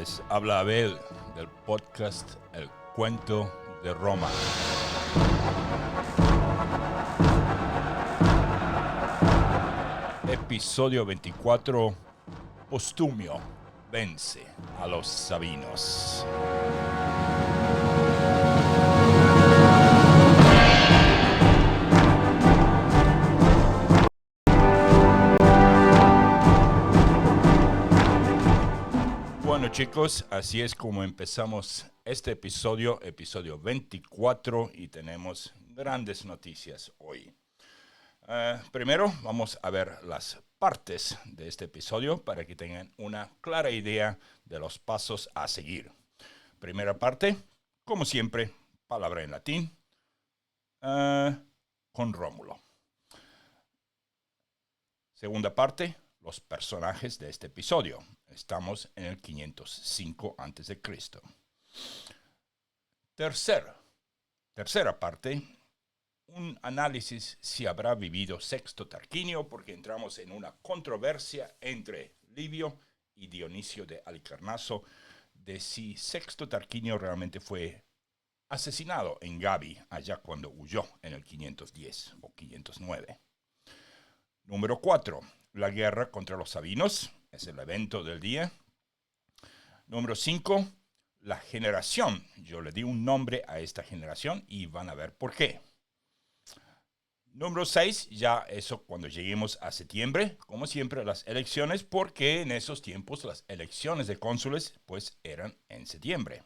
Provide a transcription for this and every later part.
Les habla Abel del podcast El Cuento de Roma. Episodio 24. Postumio vence a los sabinos. Bueno, chicos, así es como empezamos este episodio 24, y tenemos grandes noticias hoy. Primero vamos a ver las partes de este episodio para que tengan una clara idea de los pasos a seguir. Primera parte, como siempre, palabra en latín, con Rómulo. Segunda parte, los personajes de este episodio. Estamos en el 505 a.C. Tercera parte, un análisis si habrá vivido Sexto Tarquinio, porque entramos en una controversia entre Livio y Dionisio de Halicarnaso de si Sexto Tarquinio realmente fue asesinado en Gabii, allá cuando huyó en el 510 o 509. Número 4. La guerra contra los sabinos, es el evento del día. Número 5. La generación. Yo le di un nombre a esta generación y van a ver por qué. Número 6, ya eso cuando lleguemos a septiembre, como siempre las elecciones, porque en esos tiempos las elecciones de cónsules pues eran en septiembre.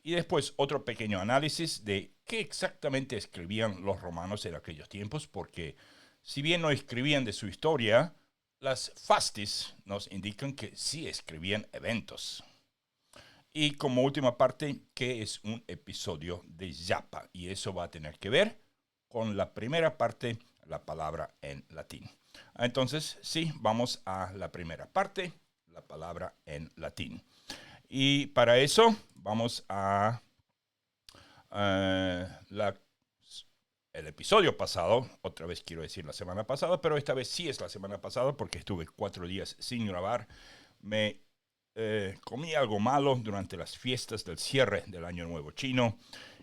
Y después otro pequeño análisis de qué exactamente escribían los romanos en aquellos tiempos, porque si bien no escribían de su historia, las fastis nos indican que sí escribían eventos. Y como última parte, ¿qué es un episodio de Yapa? Y eso va a tener que ver con la primera parte, la palabra en latín. Entonces, sí, vamos a la primera parte, la palabra en latín. Y para eso vamos a el episodio pasado, otra vez quiero decir la semana pasada, pero esta vez sí es la semana pasada porque estuve 4 días sin grabar. Me comí algo malo durante las fiestas del cierre del Año Nuevo Chino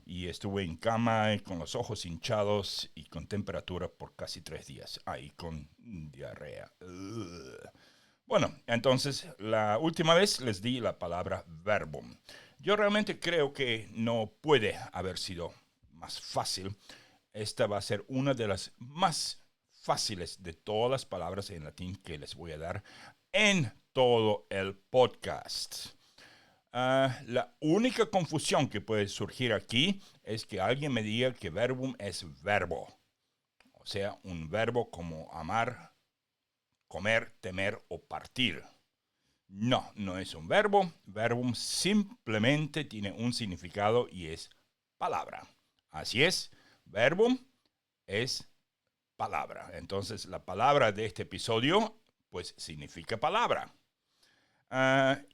y estuve en cama con los ojos hinchados y con temperatura por casi 3 días. Y con diarrea. Bueno, entonces la última vez les di la palabra verbum. Yo realmente creo que no puede haber sido más fácil. Esta va a ser una de las más fáciles de todas las palabras en latín que les voy a dar en todo el podcast. La única confusión que puede surgir aquí es que alguien me diga que verbum es verbo. O sea, un verbo como amar, comer, temer o partir. No, no es un verbo. Verbum simplemente tiene un significado y es palabra. Así es, verbum es palabra. Entonces, la palabra de este episodio, pues, significa palabra.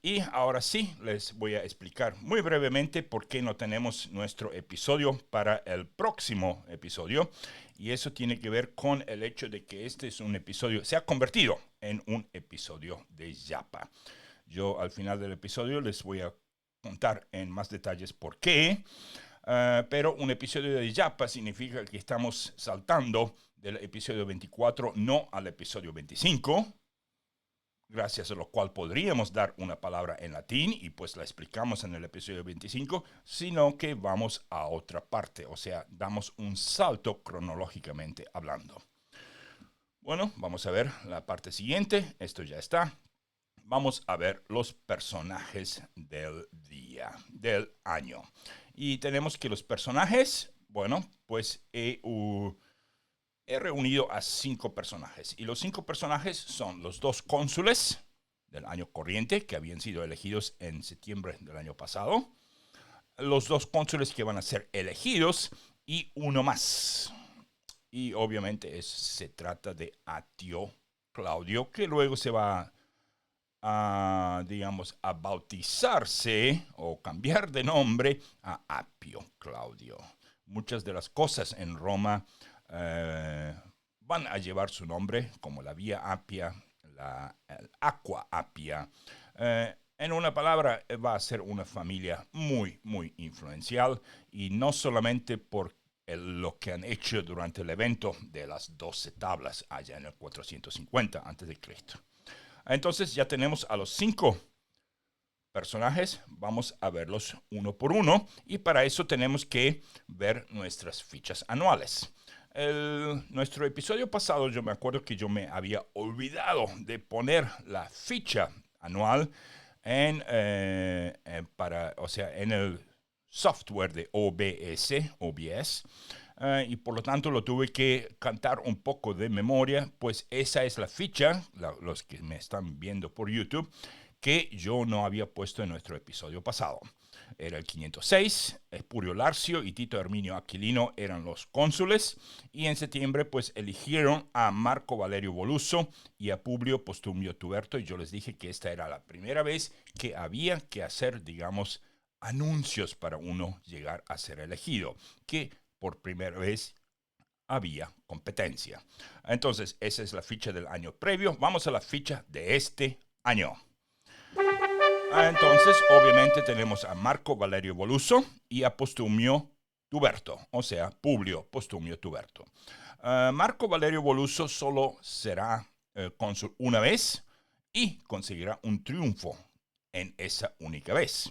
Y ahora sí, les voy a explicar muy brevemente por qué no tenemos nuestro episodio para el próximo episodio. Y eso tiene que ver con el hecho de que este es un episodio, se ha convertido en un episodio de Yapa. Yo al final del episodio les voy a contar en más detalles por qué. Pero un episodio de Yapa significa que estamos saltando del episodio 24 no al episodio 25, gracias a lo cual podríamos dar una palabra en latín y pues la explicamos en el episodio 25, sino que vamos a otra parte, o sea, damos un salto cronológicamente hablando. Bueno, vamos a ver la parte siguiente, esto ya está. Vamos a ver los personajes del día, del año. Y tenemos que los personajes, bueno, pues he reunido a 5 personajes. Y los 5 personajes son los 2 cónsules del año corriente, que habían sido elegidos en septiembre del año pasado. Los 2 cónsules que van a ser elegidos y uno más. Y obviamente se trata de Atio Claudio, que luego se va a bautizarse o cambiar de nombre a Apio Claudio. Muchas de las cosas en Roma van a llevar su nombre, como la Vía Appia, el Aqua Appia. En una palabra, va a ser una familia muy, muy influencial y no solamente por lo que han hecho durante el evento de las 12 tablas allá en el 450 a.C. Entonces ya tenemos a los 5 personajes, vamos a verlos uno por uno y para eso tenemos que ver nuestras fichas anuales. Nuestro episodio pasado yo me acuerdo que yo me había olvidado de poner la ficha anual en el software de OBS, y por lo tanto lo tuve que cantar un poco de memoria, pues esa es la ficha, los que me están viendo por YouTube, que yo no había puesto en nuestro episodio pasado. Era el 506, Espurio Larcio y Tito Herminio Aquilino eran los cónsules, y en septiembre pues eligieron a Marco Valerio Voluso y a Publio Postumio Tuberto, y yo les dije que esta era la primera vez que había que hacer, digamos, anuncios para uno llegar a ser elegido, que por primera vez había competencia. Entonces, esa es la ficha del año previo. Vamos a la ficha de este año. Entonces, obviamente tenemos a Marco Valerio Voluso y a Postumio Tuberto, o sea, Publio Postumio Tuberto. Marco Valerio Voluso solo será cónsul una vez y conseguirá un triunfo en esa única vez,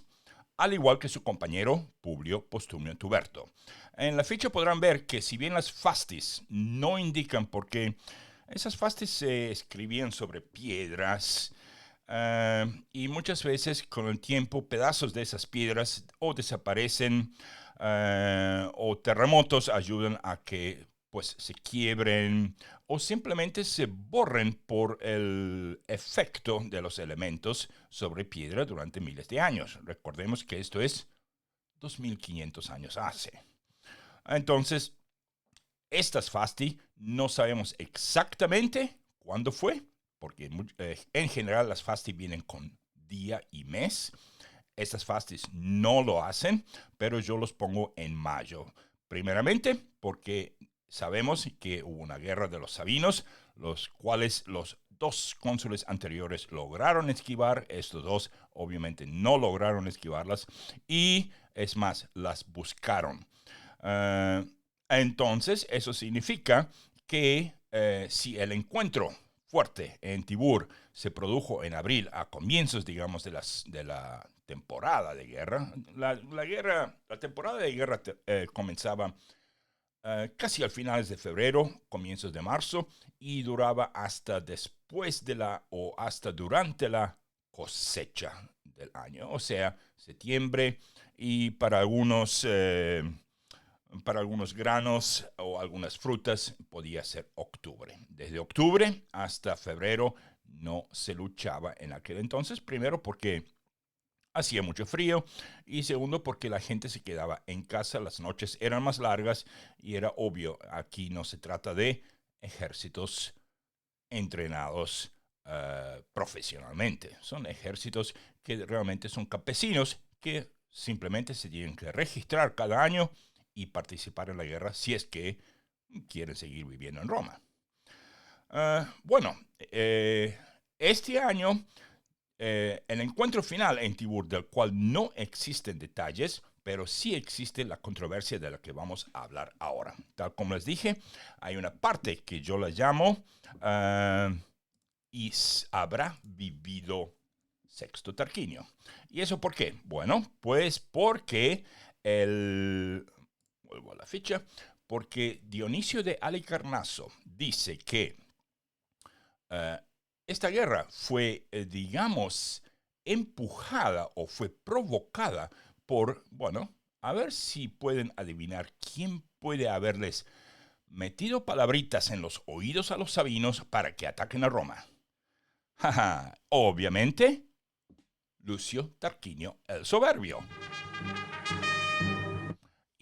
al igual que su compañero Publio Postumio Tuberto. En la ficha podrán ver que si bien las fastis no indican por qué, esas fastis se escribían sobre piedras, y muchas veces con el tiempo pedazos de esas piedras o desaparecen, o terremotos ayudan a que pues se quiebren o simplemente se borren por el efecto de los elementos sobre piedra durante miles de años. Recordemos que esto es 2500 años hace. Entonces, estas fasti no sabemos exactamente cuándo fue, porque en general las fasti vienen con día y mes. Estas fastis no lo hacen, pero yo los pongo en mayo. Primeramente, porque sabemos que hubo una guerra de los sabinos, los cuales los 2 cónsules anteriores lograron esquivar. Estos 2 obviamente no lograron esquivarlas y es más, las buscaron. Entonces, eso significa que si el encuentro fuerte en Tibur se produjo en abril, a comienzos, digamos, de la temporada de guerra, la temporada de guerra comenzaba casi al finales de febrero, comienzos de marzo, y duraba hasta después o hasta durante la cosecha del año, o sea, septiembre, y para algunos granos o algunas frutas podía ser octubre. Desde octubre hasta febrero no se luchaba en aquel entonces, primero porque hacía mucho frío y segundo porque la gente se quedaba en casa, las noches eran más largas y era obvio, aquí no se trata de ejércitos entrenados profesionalmente, son ejércitos que realmente son campesinos que simplemente se tienen que registrar cada año y participar en la guerra si es que quieren seguir viviendo en Roma. Bueno, este año el encuentro final en Tibur, del cual no existen detalles, pero sí existe la controversia de la que vamos a hablar ahora. Tal como les dije, hay una parte que yo la llamo y habrá vivido Sexto Tarquinio. ¿Y eso por qué? Bueno, pues porque vuelvo a la ficha, porque Dionisio de Halicarnaso dice que esta guerra fue, digamos, empujada o fue provocada por, bueno, a ver si pueden adivinar quién puede haberles metido palabritas en los oídos a los sabinos para que ataquen a Roma. Obviamente, Lucio Tarquinio el Soberbio.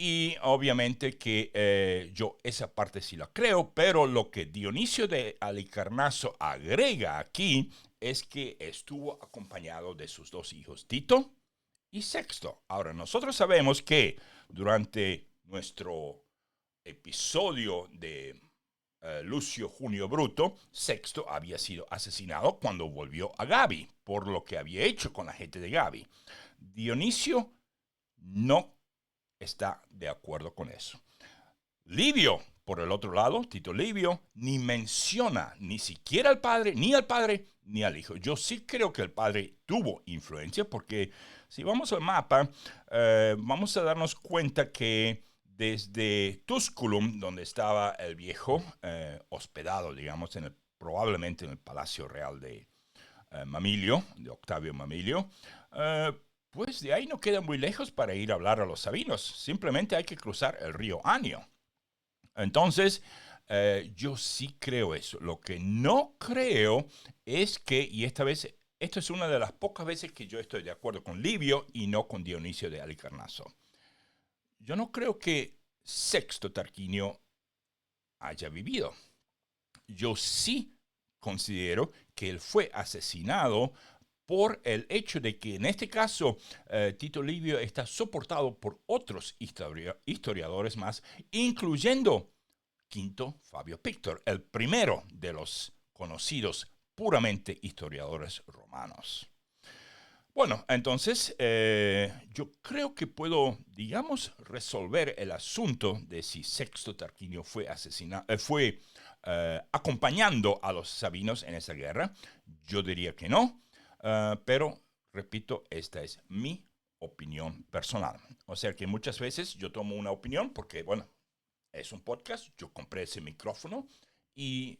Y obviamente que yo esa parte sí la creo, pero lo que Dionisio de Halicarnaso agrega aquí es que estuvo acompañado de sus 2 hijos, Tito y Sexto. Ahora, nosotros sabemos que durante nuestro episodio de Lucio Junio Bruto, Sexto había sido asesinado cuando volvió a Gabii, por lo que había hecho con la gente de Gabii. Dionisio no está de acuerdo con eso. Livio, por el otro lado, Tito Livio, ni menciona ni siquiera al padre, ni al hijo. Yo sí creo que el padre tuvo influencia, porque si vamos al mapa, vamos a darnos cuenta que desde Tusculum, donde estaba el viejo hospedado, digamos, probablemente en el Palacio Real de Mamilio, de Octavio Mamilio, pues de ahí no queda muy lejos para ir a hablar a los sabinos. Simplemente hay que cruzar el río Anio. Entonces, yo sí creo eso. Lo que no creo es que, y esta vez, esto es una de las pocas veces que yo estoy de acuerdo con Livio y no con Dionisio de Halicarnaso. Yo no creo que Sexto Tarquinio haya vivido. Yo sí considero que él fue asesinado por el hecho de que en este caso Tito Livio está soportado por otros historiadores más, incluyendo Quinto Fabio Pictor, el primero de los conocidos puramente historiadores romanos. Bueno, entonces yo creo que puedo, digamos, resolver el asunto de si Sexto Tarquinio fue acompañando a los sabinos en esa guerra. Yo diría que no, pero repito, esta es mi opinión personal. O sea que muchas veces yo tomo una opinión porque, bueno, es un podcast, yo compré ese micrófono y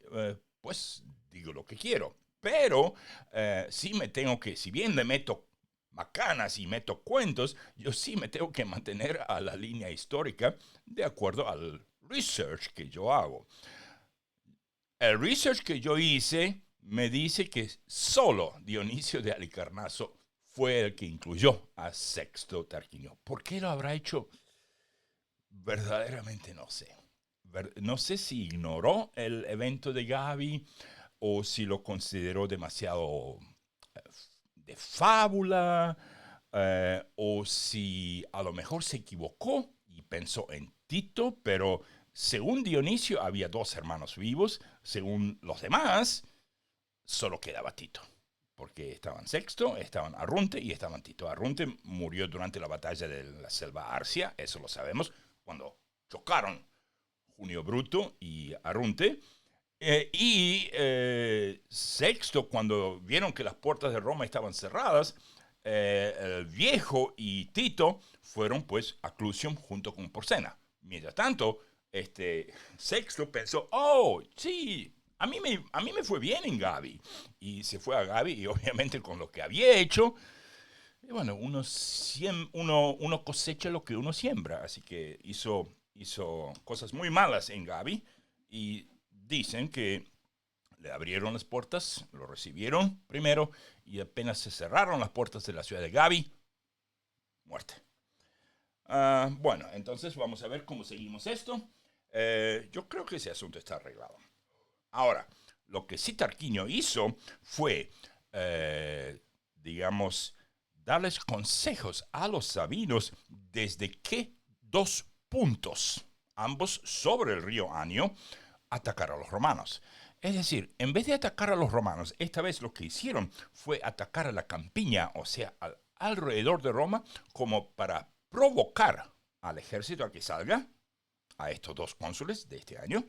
pues digo lo que quiero. Pero sí me tengo que, si bien le meto macanas y meto cuentos, yo sí me tengo que mantener a la línea histórica de acuerdo al research que yo hago. El research que yo hice me dice que solo Dionisio de Halicarnaso fue el que incluyó a Sexto Tarquinio. ¿Por qué lo habrá hecho? Verdaderamente no sé. No sé si ignoró el evento de Gabii o si lo consideró demasiado de fábula, o si a lo mejor se equivocó y pensó en Tito, pero según Dionisio había 2 hermanos vivos, según los demás solo quedaba Tito, porque estaban Sexto, estaban Arrunte y estaban Tito. Arrunte murió durante la batalla de la selva Arcia, eso lo sabemos, cuando chocaron Junio Bruto y Arrunte. Sexto, cuando vieron que las puertas de Roma estaban cerradas, el viejo y Tito fueron pues a Clusium junto con Porcena. Mientras tanto, Sexto pensó, oh, sí, a mí me fue bien en Gabii. Y se fue a Gabii y obviamente con lo que había hecho, y bueno, uno cosecha lo que uno siembra. Así que hizo cosas muy malas en Gabii y dicen que le abrieron las puertas, lo recibieron primero y apenas se cerraron las puertas de la ciudad de Gabii, muerte. Bueno, entonces vamos a ver cómo seguimos esto. Yo creo que ese asunto está arreglado. Ahora, lo que sí Tarquinio hizo fue, digamos, darles consejos a los sabinos desde qué 2 puntos, ambos sobre el río Anio, atacar a los romanos. Es decir, en vez de atacar a los romanos, esta vez lo que hicieron fue atacar a la campiña, o sea, alrededor de Roma, como para provocar al ejército a que salga, a estos 2 cónsules de este año,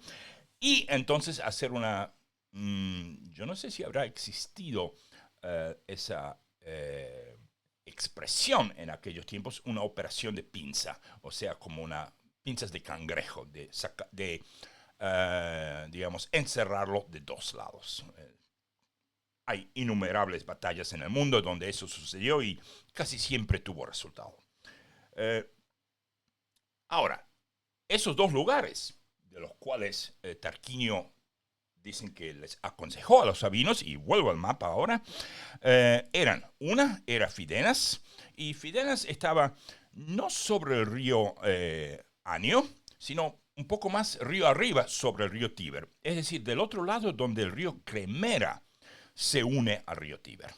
y entonces hacer una... yo no sé si habrá existido esa expresión en aquellos tiempos, una operación de pinza, o sea, como pinzas de cangrejo, digamos, encerrarlo de 2 lados. Hay innumerables batallas en el mundo donde eso sucedió y casi siempre tuvo resultado. Ahora, esos 2 lugares, de los cuales Tarquinio dicen que les aconsejó a los sabinos, y vuelvo al mapa ahora, era Fidenas, y Fidenas estaba no sobre el río Anio, sino un poco más río arriba sobre el río Tíber, es decir, del otro lado donde el río Cremera se une al río Tíber.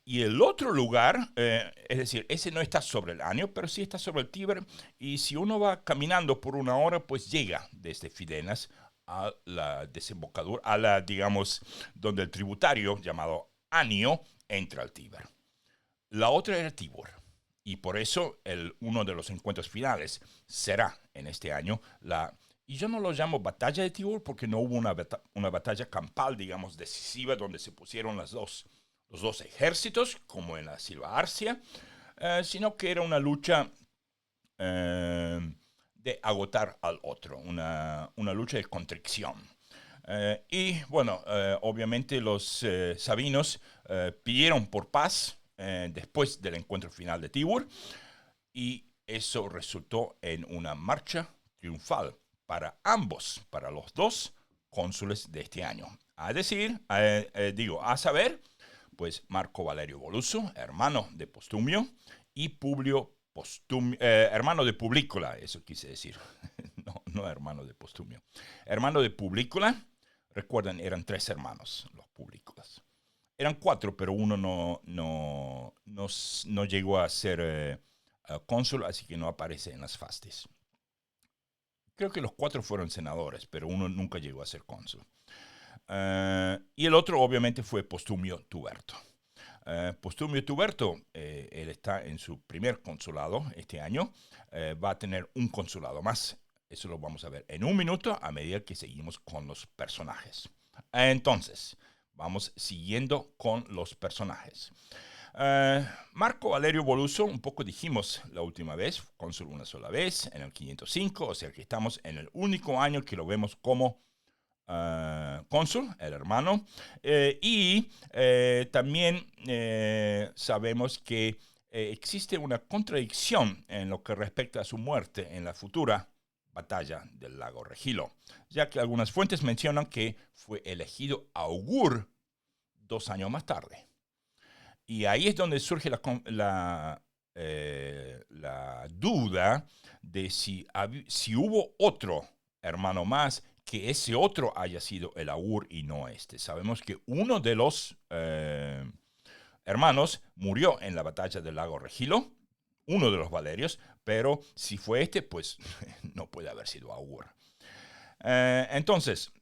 Y el otro lugar, es decir, ese no está sobre el Anio, pero sí está sobre el Tíber, y si uno va caminando por 1 hora, pues llega desde Fidenas a la desembocadura, a la, digamos, donde el tributario llamado Anio entra al Tíber. La otra era Tibur. Y por eso uno de los encuentros finales será en este año y yo no lo llamo batalla de Tibur porque no hubo una batalla campal, digamos, decisiva donde se pusieron los dos ejércitos, como en la Silva Arcia, sino que era una lucha de agotar al otro, una lucha de contrición. Y bueno, obviamente los sabinos pidieron por paz después del encuentro final de Tibur, y eso resultó en una marcha triunfal para ambos, para los dos cónsules de este año. A saber, pues Marco Valerio Voluso, hermano de Postumio, y Publio Postumio, hermano de Publícola, eso quise decir, no hermano de Postumio. Hermano de Publícola, recuerden, eran 3 hermanos, los Publícolas. Eran 4, pero uno no llegó a ser cónsul, así que no aparece en las fastis. Creo que los 4 fueron senadores, pero uno nunca llegó a ser cónsul. Y el otro, obviamente, fue Postumio Tuberto. Postumio Tuberto, él está en su primer consulado este año, va a tener un consulado más. Eso lo vamos a ver en un minuto a medida que seguimos con los personajes. Entonces, vamos siguiendo con los personajes. Marco Valerio Voluso, un poco dijimos la última vez, cónsul una sola vez, en el 505, o sea que estamos en el único año que lo vemos como cónsul, el hermano, y también sabemos que existe una contradicción en lo que respecta a su muerte en la futura batalla del lago Regilo, ya que algunas fuentes mencionan que fue elegido augur 2 años más tarde. Y ahí es donde surge la duda de si hubo otro hermano más, que ese otro haya sido el augur y no este. Sabemos que uno de los hermanos murió en la batalla del lago Regilo, uno de los Valerios, pero si fue este, pues no puede haber sido augur. Entonces,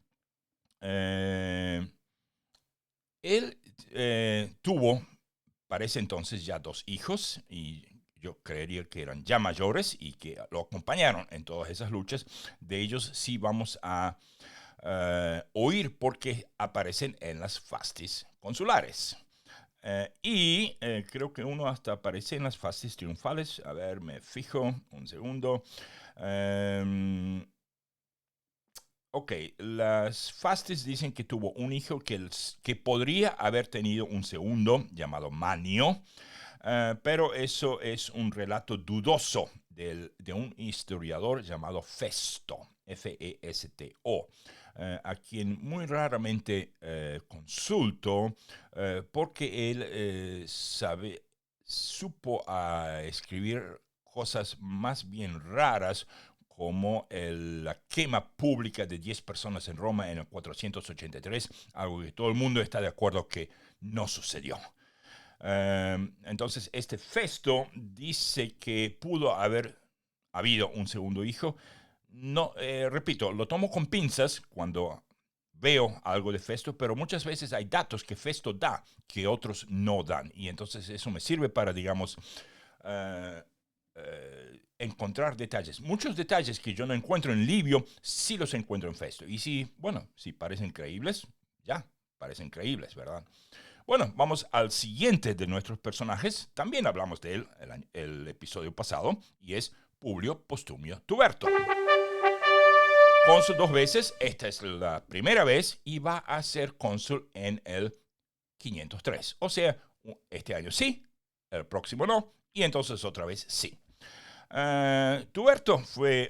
él tuvo, parece entonces, ya 2 hijos, y yo creería que eran ya mayores y que lo acompañaron en todas esas luchas. De ellos sí vamos a oír porque aparecen en las fastis consulares. Creo que uno hasta aparece en las fastis triunfales. A ver, me fijo, un segundo. Ok, las fastis dicen que tuvo un hijo que podría haber tenido un segundo llamado Manio, pero eso es un relato dudoso de un historiador llamado Festo, Festo, a quien muy raramente consulto, porque él supo escribir cosas más bien raras, como la quema pública de 10 personas en Roma en el 483, algo que todo el mundo está de acuerdo que no sucedió. Entonces, este Festo dice que pudo haber habido un segundo hijo. No, repito, lo tomo con pinzas cuando veo algo de Festo, pero muchas veces hay datos que Festo da que otros no dan. Y entonces eso me sirve para, digamos, encontrar detalles. Muchos detalles que yo no encuentro en Livio, sí los encuentro en Festo. Y si parecen creíbles, ya, parecen creíbles, ¿verdad? Bueno, vamos al siguiente de nuestros personajes. También hablamos de él el episodio pasado, y es Publio Postumio Tuberto. Cónsul 2 veces, esta es la primera vez, y va a ser cónsul en el 503. O sea, este año sí, el próximo no, y entonces otra vez sí. Tuberto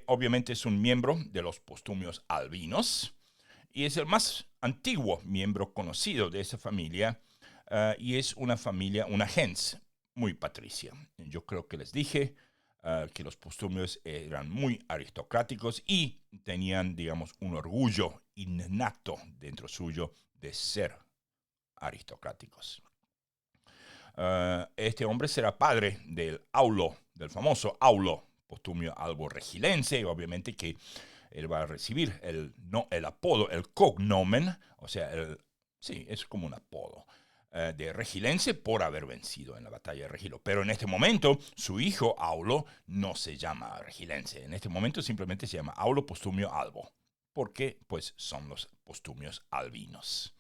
obviamente es un miembro de los postumios albinos, y es el más antiguo miembro conocido de esa familia, y es una familia, una gens muy patricia. Yo creo que les dije que los postumios eran muy aristocráticos y tenían, digamos, un orgullo innato dentro suyo de ser aristocráticos. Este hombre será padre del Aulo, del famoso Aulo Postumio Albo Regilense, y obviamente que él va a recibir el apodo, el cognomen, o sea, sí, es como un apodo de Regilense por haber vencido en la batalla de Regilo. Pero en este momento, su hijo Aulo no se llama Regilense. En este momento simplemente se llama Aulo Postumio Albo, porque pues son los postumios albinos.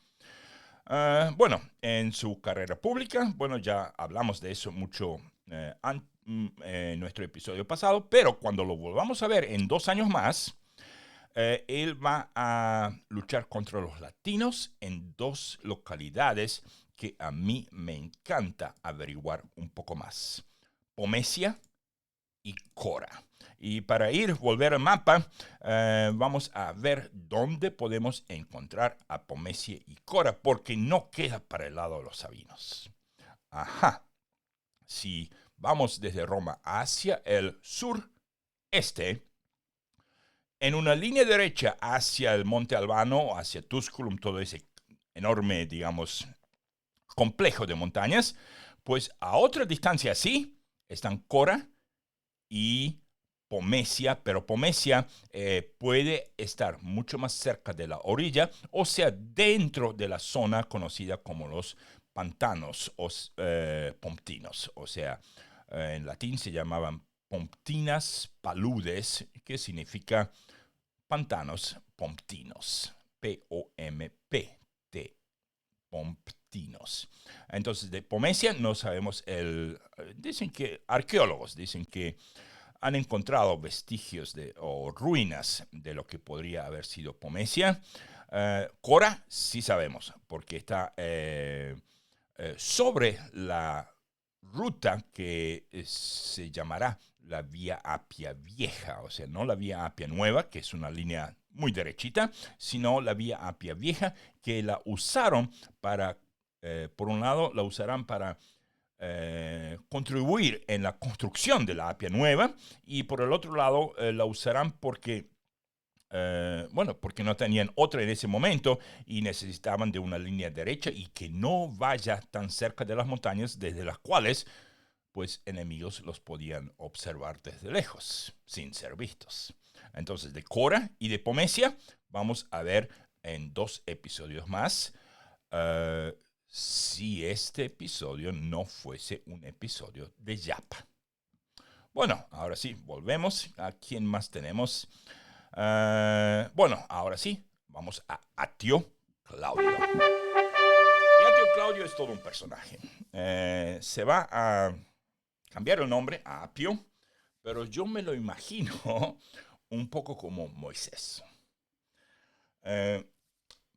Bueno, en su carrera pública, bueno, ya hablamos de eso mucho en nuestro episodio pasado, pero cuando lo volvamos a ver en 2 años más, él va a luchar contra los latinos en 2 localidades que a mí me encanta averiguar un poco más: Pomesia y Cora. Y para volver al mapa, vamos a ver dónde podemos encontrar a Pomesia y Cora, porque no queda para el lado de los sabinos. Ajá. Si vamos desde Roma hacia el sureste, en una línea derecha hacia el Monte Albano, hacia Tusculum, todo ese enorme, digamos, complejo de montañas, pues a otra distancia así están Cora y Pomesia, pero Pomesia puede estar mucho más cerca de la orilla, o sea, dentro de la zona conocida como los pantanos o pomptinos, o sea, en latín se llamaban pomptinas paludes, que significa pantanos pomptinos, P-O-M-P-T, pomptinos. Entonces, de Pomesia no sabemos dicen que arqueólogos dicen que han encontrado vestigios o ruinas de lo que podría haber sido Pomesia. Cora sí sabemos, porque está sobre la ruta que se llamará la Vía Apia Vieja, o sea, no la Vía Apia Nueva, que es una línea muy derechita, sino la Vía Apia Vieja, que la usaron para, por un lado, la usarán para contribuir en la construcción de la Apia Nueva, y por el otro lado la usarán porque porque no tenían otra en ese momento y necesitaban de una línea derecha y que no vaya tan cerca de las montañas desde las cuales pues enemigos los podían observar desde lejos sin ser vistos. Entonces, de Cora y de Pomesia vamos a ver en 2 episodios más, si este episodio no fuese un episodio de Yapa. Bueno, ahora sí, volvemos. ¿A quién más tenemos? Bueno, ahora sí, vamos a Atio Claudio. Y Atio Claudio es todo un personaje. Se va a cambiar el nombre a Apio, pero yo me lo imagino un poco como Moisés.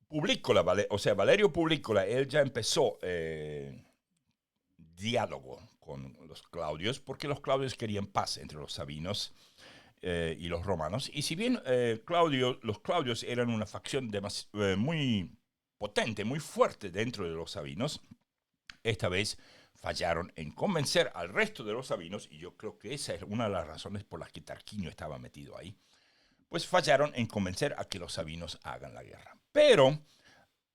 Publícola, o sea, Valerio Publícola, él ya empezó diálogo con los Claudios, porque los Claudios querían paz entre los sabinos y los romanos. Y si bien los Claudios eran una facción muy potente, muy fuerte dentro de los sabinos, esta vez fallaron en convencer al resto de los sabinos, y yo creo que esa es una de las razones por las que Tarquinio estaba metido ahí, pues fallaron en convencer a que los sabinos hagan la guerra. Pero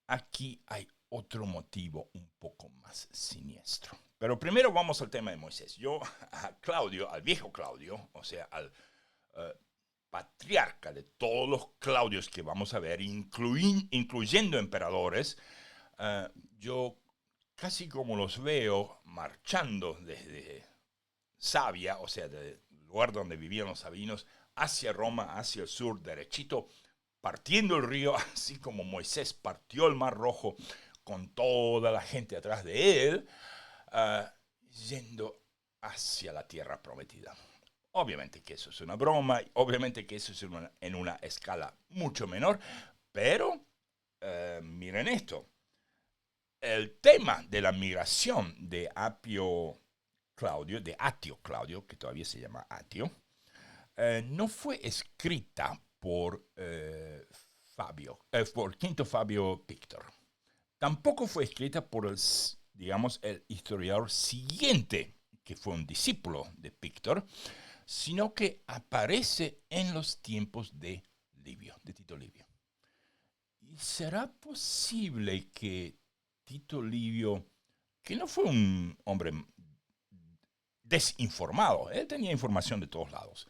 aquí hay otro motivo un poco más siniestro. Pero primero vamos al tema de Moisés. Yo a Claudio, al viejo Claudio, o sea, al patriarca de todos los Claudios que vamos a ver, incluyendo emperadores, yo casi como los veo marchando desde Sabia, o sea, del lugar donde vivían los sabinos, hacia Roma, hacia el sur, derechito, partiendo el río, así como Moisés partió el Mar Rojo con toda la gente atrás de él, yendo hacia la tierra prometida. Obviamente que eso es una broma, obviamente que eso es en una escala mucho menor, pero miren esto. El tema de la migración de Atio Claudio, que todavía se llama Atio, no fue escrita por por Quinto Fabio Pictor. Tampoco fue escrita por el historiador siguiente, que fue un discípulo de Pictor, sino que aparece en los tiempos de Tito Livio. ¿Y será posible que Tito Livio, que no fue un hombre desinformado, él tenía información de todos lados,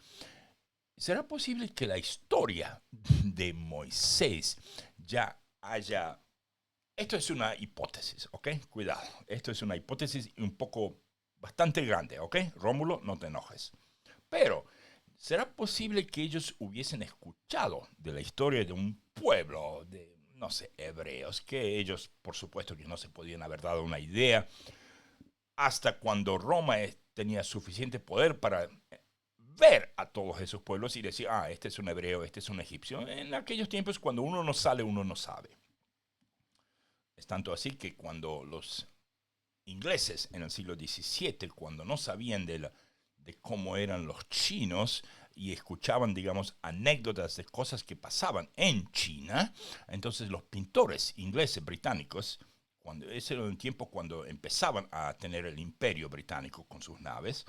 ¿Será posible que la historia de Moisés ya haya... Esto es una hipótesis, ¿ok? Cuidado. Esto es una hipótesis un poco bastante grande, ¿ok? Rómulo, no te enojes. Pero, ¿será posible que ellos hubiesen escuchado de la historia de un pueblo, de, no sé, hebreos, que ellos, por supuesto, que no se podían haber dado una idea hasta cuando Roma tenía suficiente poder para ver a todos esos pueblos y decir, ah, este es un hebreo, este es un egipcio? En aquellos tiempos, cuando uno no sale, uno no sabe. Es tanto así que cuando los ingleses en el siglo XVII, cuando no sabían de cómo eran los chinos y escuchaban, digamos, anécdotas de cosas que pasaban en China, entonces los pintores ingleses británicos, ese era un tiempo cuando empezaban a tener el imperio británico con sus naves,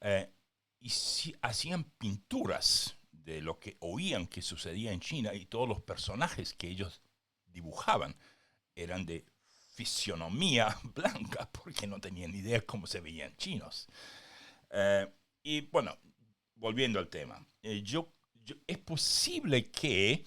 eh, y si, hacían pinturas de lo que oían que sucedía en China, y todos los personajes que ellos dibujaban eran de fisionomía blanca, porque no tenían ni idea cómo se veían chinos. Y bueno, volviendo al tema, es posible que,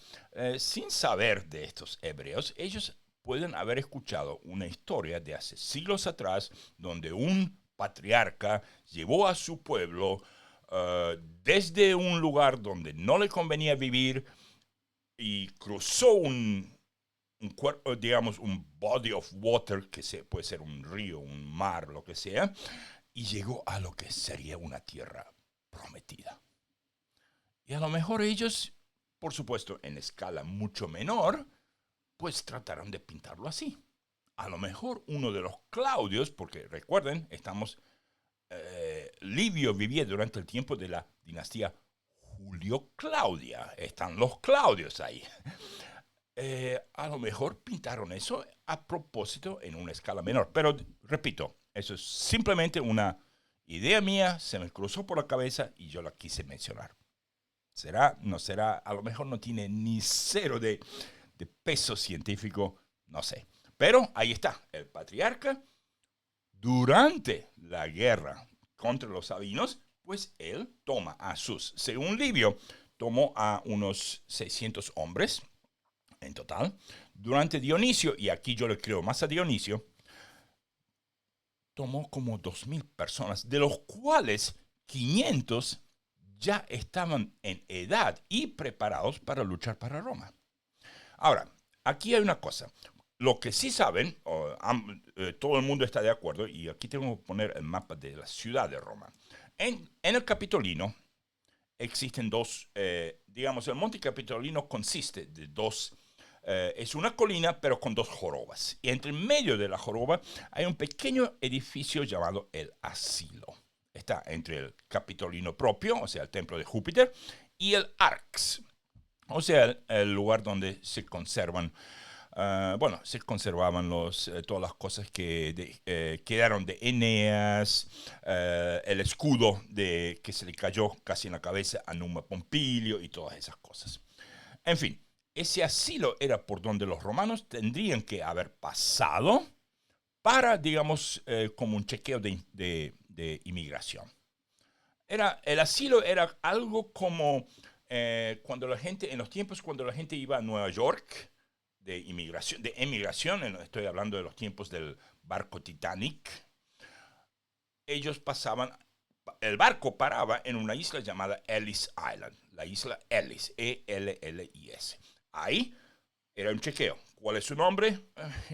sin saber de estos hebreos, ellos pueden haber escuchado una historia de hace siglos atrás, donde un patriarca llevó a su pueblo desde un lugar donde no le convenía vivir y cruzó un cuerpo, digamos, un body of water, puede ser un río, un mar, lo que sea, y llegó a lo que sería una tierra prometida. Y a lo mejor ellos, por supuesto, en escala mucho menor, pues trataron de pintarlo así. A lo mejor uno de los Claudios, porque recuerden, Livio vivía durante el tiempo de la dinastía Julio-Claudia. Están los Claudios ahí. A lo mejor pintaron eso a propósito en una escala menor. Pero repito, eso es simplemente una idea mía, se me cruzó por la cabeza y yo la quise mencionar. ¿Será? ¿No será? A lo mejor no tiene ni cero de peso científico, no sé. Pero ahí está, el patriarca, durante la guerra contra los sabinos, pues él toma según Livio, tomó a unos 600 hombres en total. Durante Dionisio, y aquí yo le creo más a Dionisio, tomó como 2000 personas, de los cuales 500 ya estaban en edad y preparados para luchar para Roma. Ahora, aquí hay una cosa. Lo que sí saben, todo el mundo está de acuerdo, y aquí tengo que poner el mapa de la ciudad de Roma. En el Capitolino existen dos, digamos, el Monte Capitolino consiste de dos, es una colina pero con dos jorobas. Y entre medio de la joroba hay un pequeño edificio llamado el Asilo. Está entre el Capitolino propio, o sea, el templo de Júpiter, y el Arx, o sea, el lugar donde se conservan, bueno, se conservaban todas las cosas que quedaron de Eneas, el escudo que se le cayó casi en la cabeza a Numa Pompilio y todas esas cosas. En fin, ese asilo era por donde los romanos tendrían que haber pasado para, digamos, como un chequeo de inmigración. El asilo era algo como cuando la gente, en los tiempos cuando la gente iba a Nueva York de emigración, estoy hablando de los tiempos del barco Titanic, ellos pasaban, el barco paraba en una isla llamada Ellis Island, la isla Ellis, E-L-L-I-S. Ahí era un chequeo. ¿Cuál es su nombre?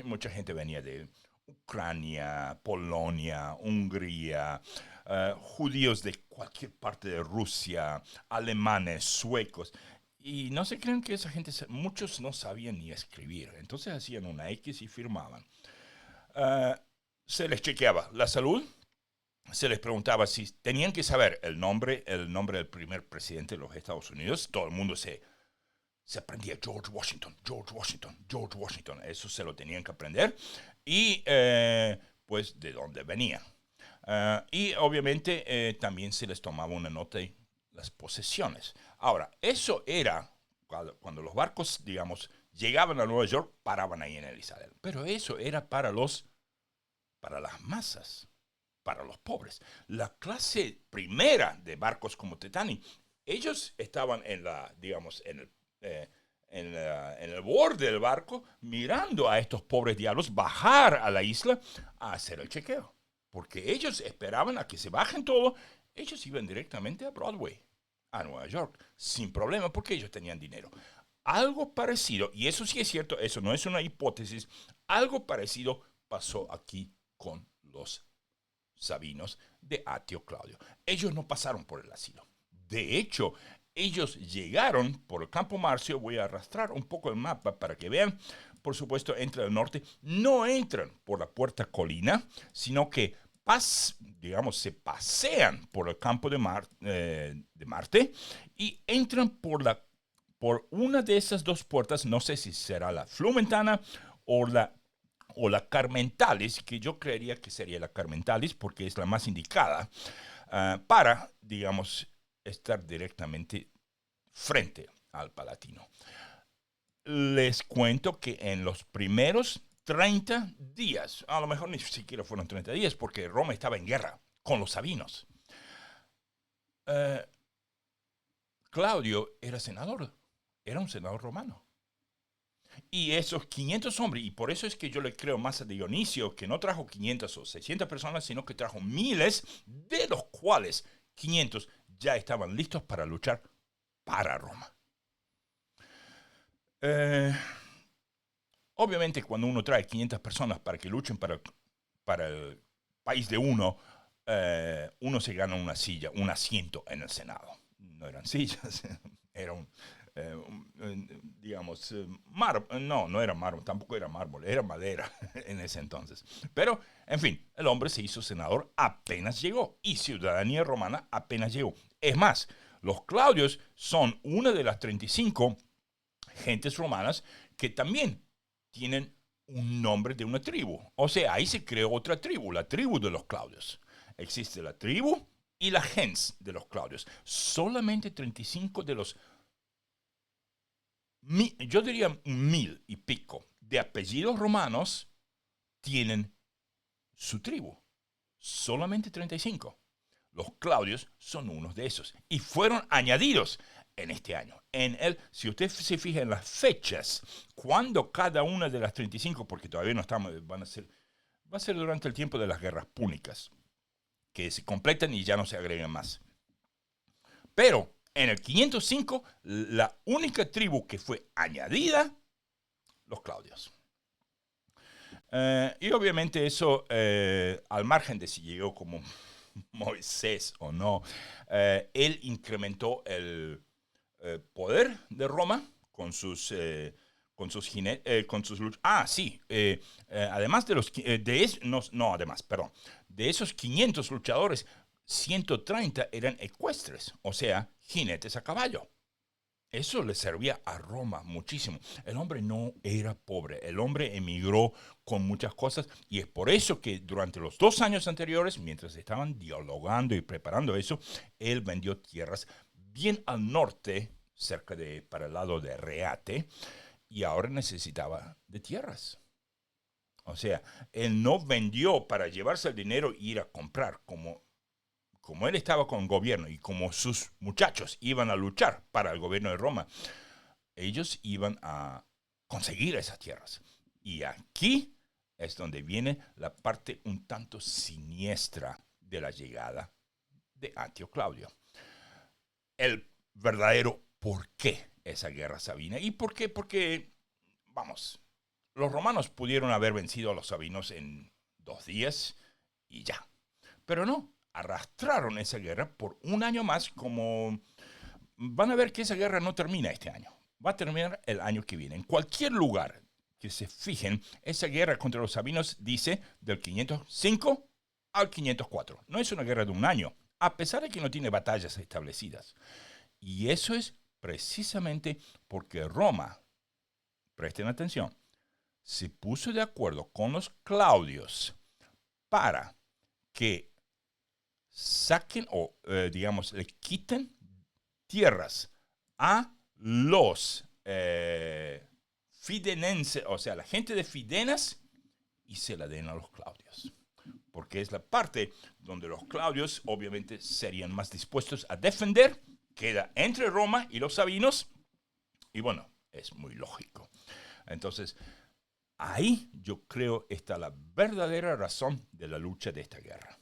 Mucha gente venía de Ucrania, Polonia, Hungría, judíos de cualquier parte de Rusia, alemanes, suecos. Y no se creen que esa gente, muchos no sabían ni escribir. Entonces hacían una X y firmaban. Uh, Se les chequeaba la salud, se les preguntaba si tenían que saber el nombre del primer presidente de los Estados Unidos. Todo el mundo se aprendía George Washington, George Washington, George Washington. Eso se lo tenían que aprender. Y pues de dónde venían. Y obviamente también se les tomaba una nota de las posesiones. Ahora, eso era cuando los barcos, digamos, llegaban a Nueva York, paraban ahí en Elizabeth. Pero eso era para las masas, para los pobres. La clase primera de barcos como Titanic ellos estaban digamos, en el borde del barco, mirando a estos pobres diablos bajar a la isla a hacer el chequeo. Porque ellos esperaban a que se bajen todo, ellos iban directamente a Broadway, a Nueva York, sin problema, porque ellos tenían dinero. Algo parecido, y eso sí es cierto, eso no es una hipótesis, algo parecido pasó aquí con los sabinos de Atio Claudio. Ellos no pasaron por el asilo. De hecho, ellos llegaron por el Campo Marcio. Voy a arrastrar un poco el mapa para que vean. Por supuesto, entran al norte. No entran por la Puerta Colina, sino que digamos, se pasean por el campo de Marte y entran por una de esas dos puertas. No sé si será la Flumentana o la Carmentalis, que yo creería que sería la Carmentalis porque es la más indicada para, digamos, estar directamente frente al Palatino. Les cuento que en los primeros 30 días, a lo mejor ni siquiera fueron 30 días, porque Roma estaba en guerra con los sabinos. Claudio era senador, era un senador romano. Y esos 500 hombres, y por eso es que yo le creo más a Dionisio, que no trajo 500 o 600 personas, sino que trajo miles, de los cuales 500 ya estaban listos para luchar para Roma. Obviamente, cuando uno trae 500 personas para que luchen para el país de uno se gana una silla, un asiento en el Senado. No eran sillas, era digamos, no era mármol, tampoco era mármol, era madera en ese entonces. Pero, en fin, el hombre se hizo senador apenas llegó y ciudadanía romana apenas llegó. Es más, los Claudios son una de las 35 gentes romanas que también tienen un nombre de una tribu. O sea, ahí se creó otra tribu, la tribu de los Claudios. Existe la tribu y la gens de los Claudios. Solamente 35 de los, yo diría 1000 y pico de apellidos romanos tienen su tribu. Solamente 35. Los Claudios son unos de esos. Y fueron añadidos en este año. Si usted se fija en las fechas, cuando cada una de las 35, porque todavía no estamos, va a ser durante el tiempo de las guerras púnicas, que se completan y ya no se agregan más. Pero en el 505, la única tribu que fue añadida, los Claudios. Y obviamente eso, al margen de si llegó como Moisés o no, él incrementó el poder de Roma con sus jinetes, con sus luchas. Sí, además de de esos 500 luchadores, 130 eran ecuestres, o sea, jinetes a caballo. Eso le servía a Roma muchísimo. El hombre no era pobre. El hombre emigró con muchas cosas y es por eso que durante los 2 años anteriores, mientras estaban dialogando y preparando eso, él vendió tierras bien al norte, para el lado de Reate, y ahora necesitaba de tierras. O sea, él no vendió para llevarse el dinero e ir a comprar como él estaba con el gobierno y como sus muchachos iban a luchar para el gobierno de Roma, ellos iban a conseguir esas tierras. Y aquí es donde viene la parte un tanto siniestra de la llegada de Atio Claudio. El verdadero por qué esa guerra sabina. ¿Y por qué? Porque, vamos, los romanos pudieron haber vencido a los sabinos en 2 días y ya. Pero no, arrastraron esa guerra por 1 año más, como van a ver que esa guerra no termina este año. Va a terminar el año que viene. En cualquier lugar que se fijen, esa guerra contra los sabinos dice del 505 al 504. No es una guerra de 1 año, a pesar de que no tiene batallas establecidas. Y eso es precisamente porque Roma, presten atención, se puso de acuerdo con los Claudios para que saquen o, digamos, le quiten tierras a los fidenenses, o sea, la gente de Fidenas, y se la den a los Claudios. Porque es la parte donde los Claudios obviamente serían más dispuestos a defender queda entre Roma y los sabinos. Y bueno, es muy lógico. Entonces, ahí yo creo está la verdadera razón de la lucha de esta guerra.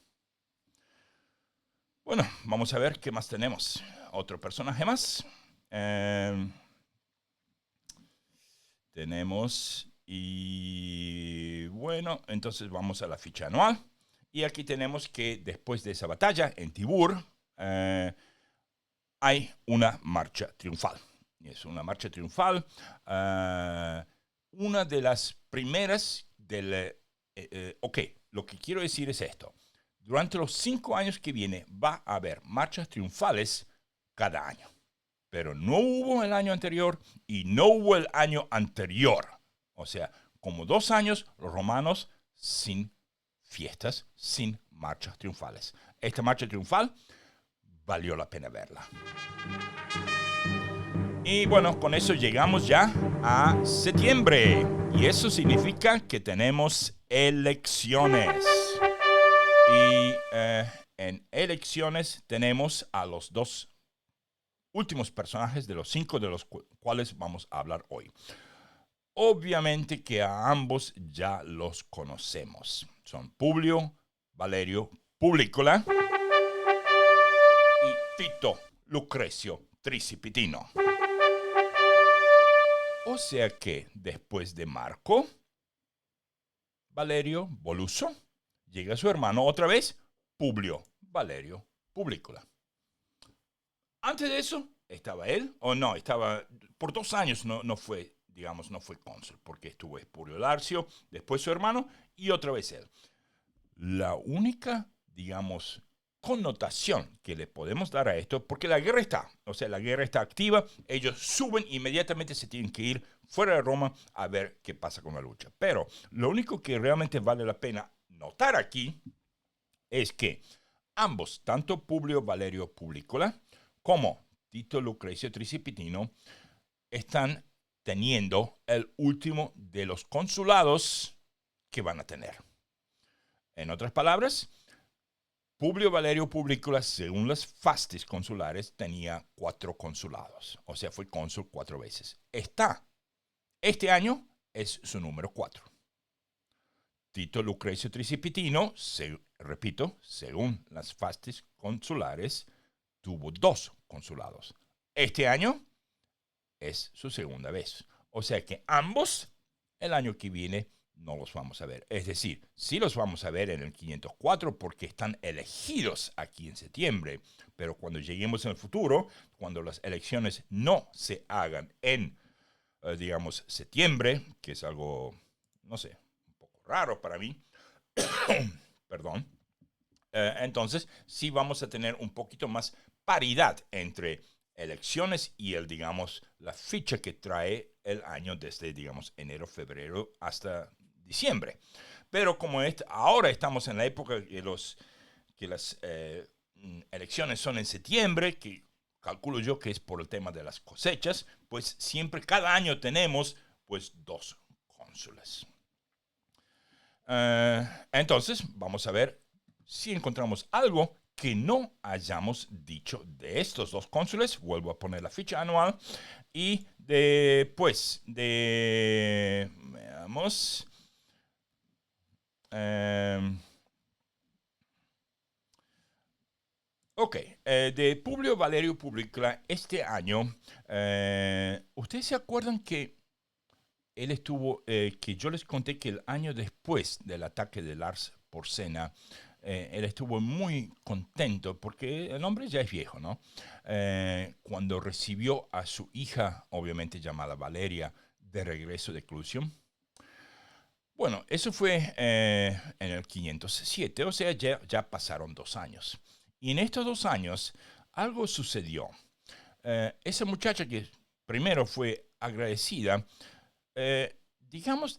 Bueno, vamos a ver qué más tenemos. Otro personaje más. Tenemos, y bueno, entonces vamos a la ficha anual. Y aquí tenemos que después de esa batalla en Tibur, hay una marcha triunfal. Es una marcha triunfal, una de las primeras del... ok, lo que quiero decir es esto. Durante los 5 años que viene va a haber marchas triunfales cada año. Pero no hubo el año anterior y no hubo el año anterior. O sea, como 2 años los romanos sin fiestas, sin marchas triunfales. Esta marcha triunfal valió la pena verla. Y bueno, con eso llegamos ya a septiembre. Y eso significa que tenemos elecciones. Y en elecciones tenemos a los 2 últimos personajes de los 5 de los cuales vamos a hablar hoy. Obviamente que a ambos ya los conocemos. Son Publio Valerio Publicola y Tito Lucrecio Tricipitino. O sea que después de Marco Valerio Voluso, llega su hermano otra vez, Publio Valerio Publicola. Antes de eso, estaba él, o no, estaba, por 2 años no fue, digamos, no fue cónsul, porque estuvo Espurio Larcio, después su hermano, y otra vez él. La única, digamos, connotación que le podemos dar a esto, porque la guerra está, o sea, la guerra está activa, ellos suben, inmediatamente se tienen que ir fuera de Roma a ver qué pasa con la lucha. Pero lo único que realmente vale la pena notar aquí es que ambos, tanto Publio Valerio Publicola como Tito Lucrecio Tricipitino, están teniendo el último de los consulados que van a tener. En otras palabras, Publio Valerio Publicola, según las fasces consulares, tenía 4 consulados. O sea, fue cónsul 4 veces. Este año es su número 4. Tito Lucrecio Tricipitino, repito, según las fasces consulares, tuvo 2 consulados. Este año es su segunda vez. O sea que ambos, el año que viene, no los vamos a ver. Es decir, sí los vamos a ver en el 504 porque están elegidos aquí en septiembre. Pero cuando lleguemos en el futuro, cuando las elecciones no se hagan en, digamos, septiembre, que es algo, no sé, un poco raro para mí, perdón, entonces sí vamos a tener un poquito más paridad entre elecciones y digamos, la ficha que trae el año desde, digamos, enero, febrero hasta diciembre. Pero como ahora estamos en la época que las elecciones son en septiembre, que calculo yo que es por el tema de las cosechas, pues siempre, cada año tenemos pues 2 cónsules. Entonces, vamos a ver si encontramos algo que no hayamos dicho de estos 2 cónsules. Vuelvo a poner la ficha anual. Y después veamos. Ok, de Publio Valerio Publicola este año, ¿ustedes se acuerdan que él estuvo, que yo les conté que el año después del ataque de Lars Porsena, él estuvo muy contento porque el hombre ya es viejo, ¿no? Cuando recibió a su hija, obviamente llamada Valeria, de regreso de Clusium. Bueno, eso fue en el 507, o sea, ya pasaron 2 años. Y en estos 2 años algo sucedió. Esa muchacha que primero fue agradecida, digamos,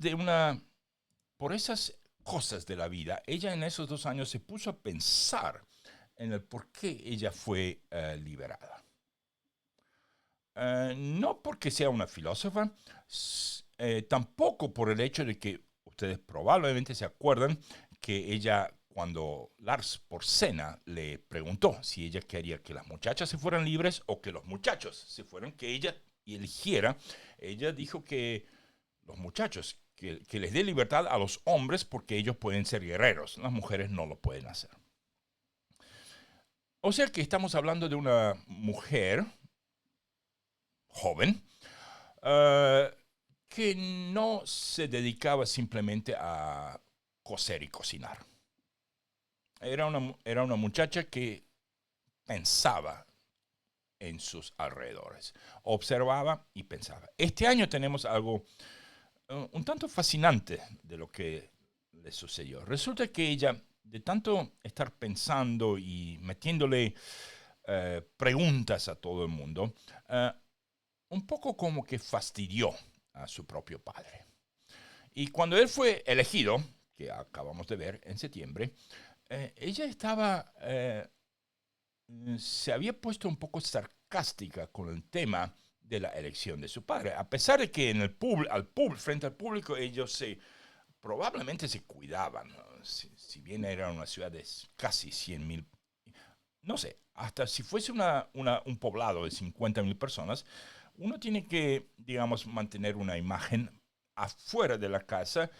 por esas cosas de la vida, ella en esos 2 años se puso a pensar en el por qué ella fue liberada. No porque sea una filósofa, tampoco por el hecho de que ustedes probablemente se acuerdan que ella, cuando Lars Porsena le preguntó si ella quería que las muchachas se fueran libres o que los muchachos se fueran, que ella eligiera, ella dijo que los muchachos, que les dé libertad a los hombres porque ellos pueden ser guerreros, las mujeres no lo pueden hacer. O sea que estamos hablando de una mujer joven que no se dedicaba simplemente a coser y cocinar. Era una muchacha que pensaba en sus alrededores, observaba y pensaba. Este año tenemos algo un tanto fascinante de lo que le sucedió. Resulta que ella, de tanto estar pensando y metiéndole preguntas a todo el mundo, un poco como que fastidió a su propio padre. Y cuando él fue elegido, que acabamos de ver en septiembre, ella se había puesto un poco sarcástica con el tema de la elección de su padre, a pesar de que frente al público ellos probablemente se cuidaban, ¿no? Si bien era una ciudad de casi 100.000, no sé, hasta si fuese un poblado de 50.000 personas, uno tiene que, digamos, mantener una imagen afuera de la casa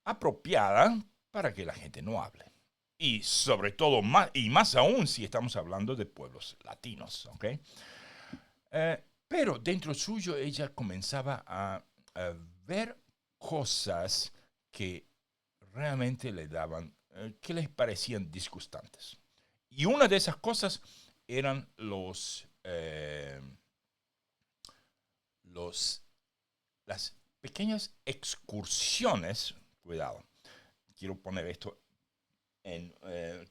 apropiada para que la gente no hable. Y sobre todo, más aún si estamos hablando de pueblos latinos, ¿ok? Pero dentro suyo ella comenzaba a ver cosas que realmente que les parecían disgustantes. Y una de esas cosas eran las pequeñas excursiones. Cuidado, quiero poner esto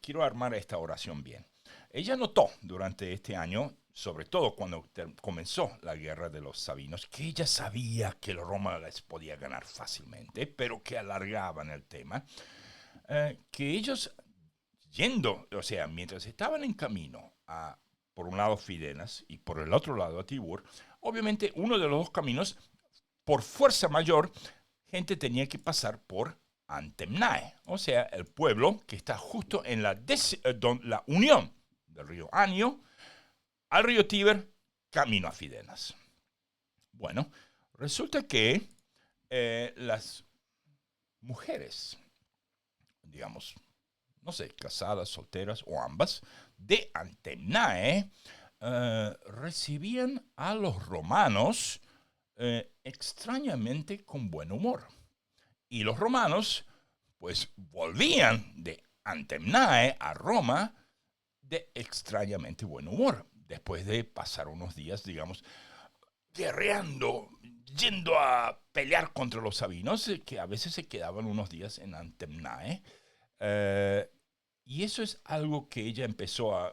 quiero armar esta oración bien. Ella notó durante este año, sobre todo cuando comenzó la guerra de los sabinos, que ella sabía que Roma les podía ganar fácilmente, pero que alargaban el tema, que ellos o sea, mientras estaban en camino por un lado Fidenas y por el otro lado a Tibur, obviamente uno de los dos caminos, por fuerza mayor, gente tenía que pasar por Antemnae, o sea, el pueblo que está justo en la unión del río Anio al río Tíber, camino a Fidenas. Bueno, resulta que las mujeres, digamos, no sé, casadas, solteras o ambas, de Antemnae, recibían a los romanos extrañamente con buen humor. Y los romanos, pues, volvían de Antemnae a Roma de extrañamente buen humor, después de pasar unos días, digamos, guerreando, yendo a pelear contra los sabinos, que a veces se quedaban unos días en Antemnae. Y eso es algo que ella empezó a,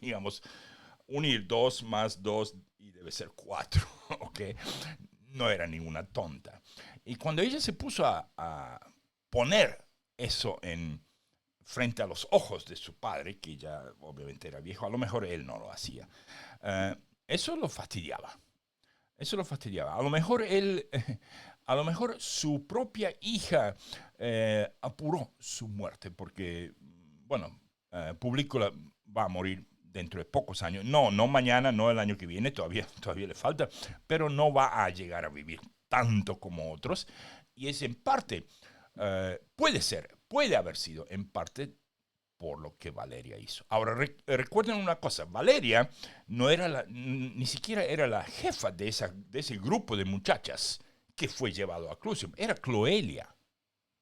digamos, unir 2 más 2 y debe ser 4, ¿ok? No era ninguna tonta. Y cuando ella se puso a poner eso frente a los ojos de su padre, que ya obviamente era viejo, a lo mejor él no lo hacía, eso lo fastidiaba. Eso lo fastidiaba. A lo mejor su propia hija apuró su muerte porque, bueno, Público va a morir dentro de pocos años. No mañana, no el año que viene, todavía le falta, pero no va a llegar a vivir tanto como otros. Y es en parte, puede haber sido en parte por lo que Valeria hizo. Ahora, recuerden una cosa, Valeria no era ni siquiera era la jefa de ese grupo de muchachas que fue llevado a Clusium, era Cloelia,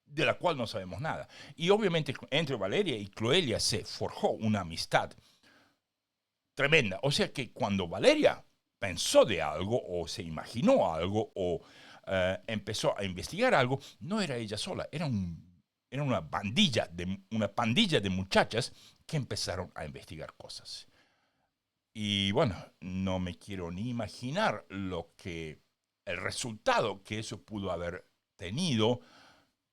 de la cual no sabemos nada. Y obviamente entre Valeria y Cloelia se forjó una amistad tremenda. O sea que cuando Valeria pensó de algo o se imaginó algo o empezó a investigar algo, no era ella sola, era una pandilla de muchachas que empezaron a investigar cosas. Y bueno, no me quiero ni imaginar el resultado que eso pudo haber tenido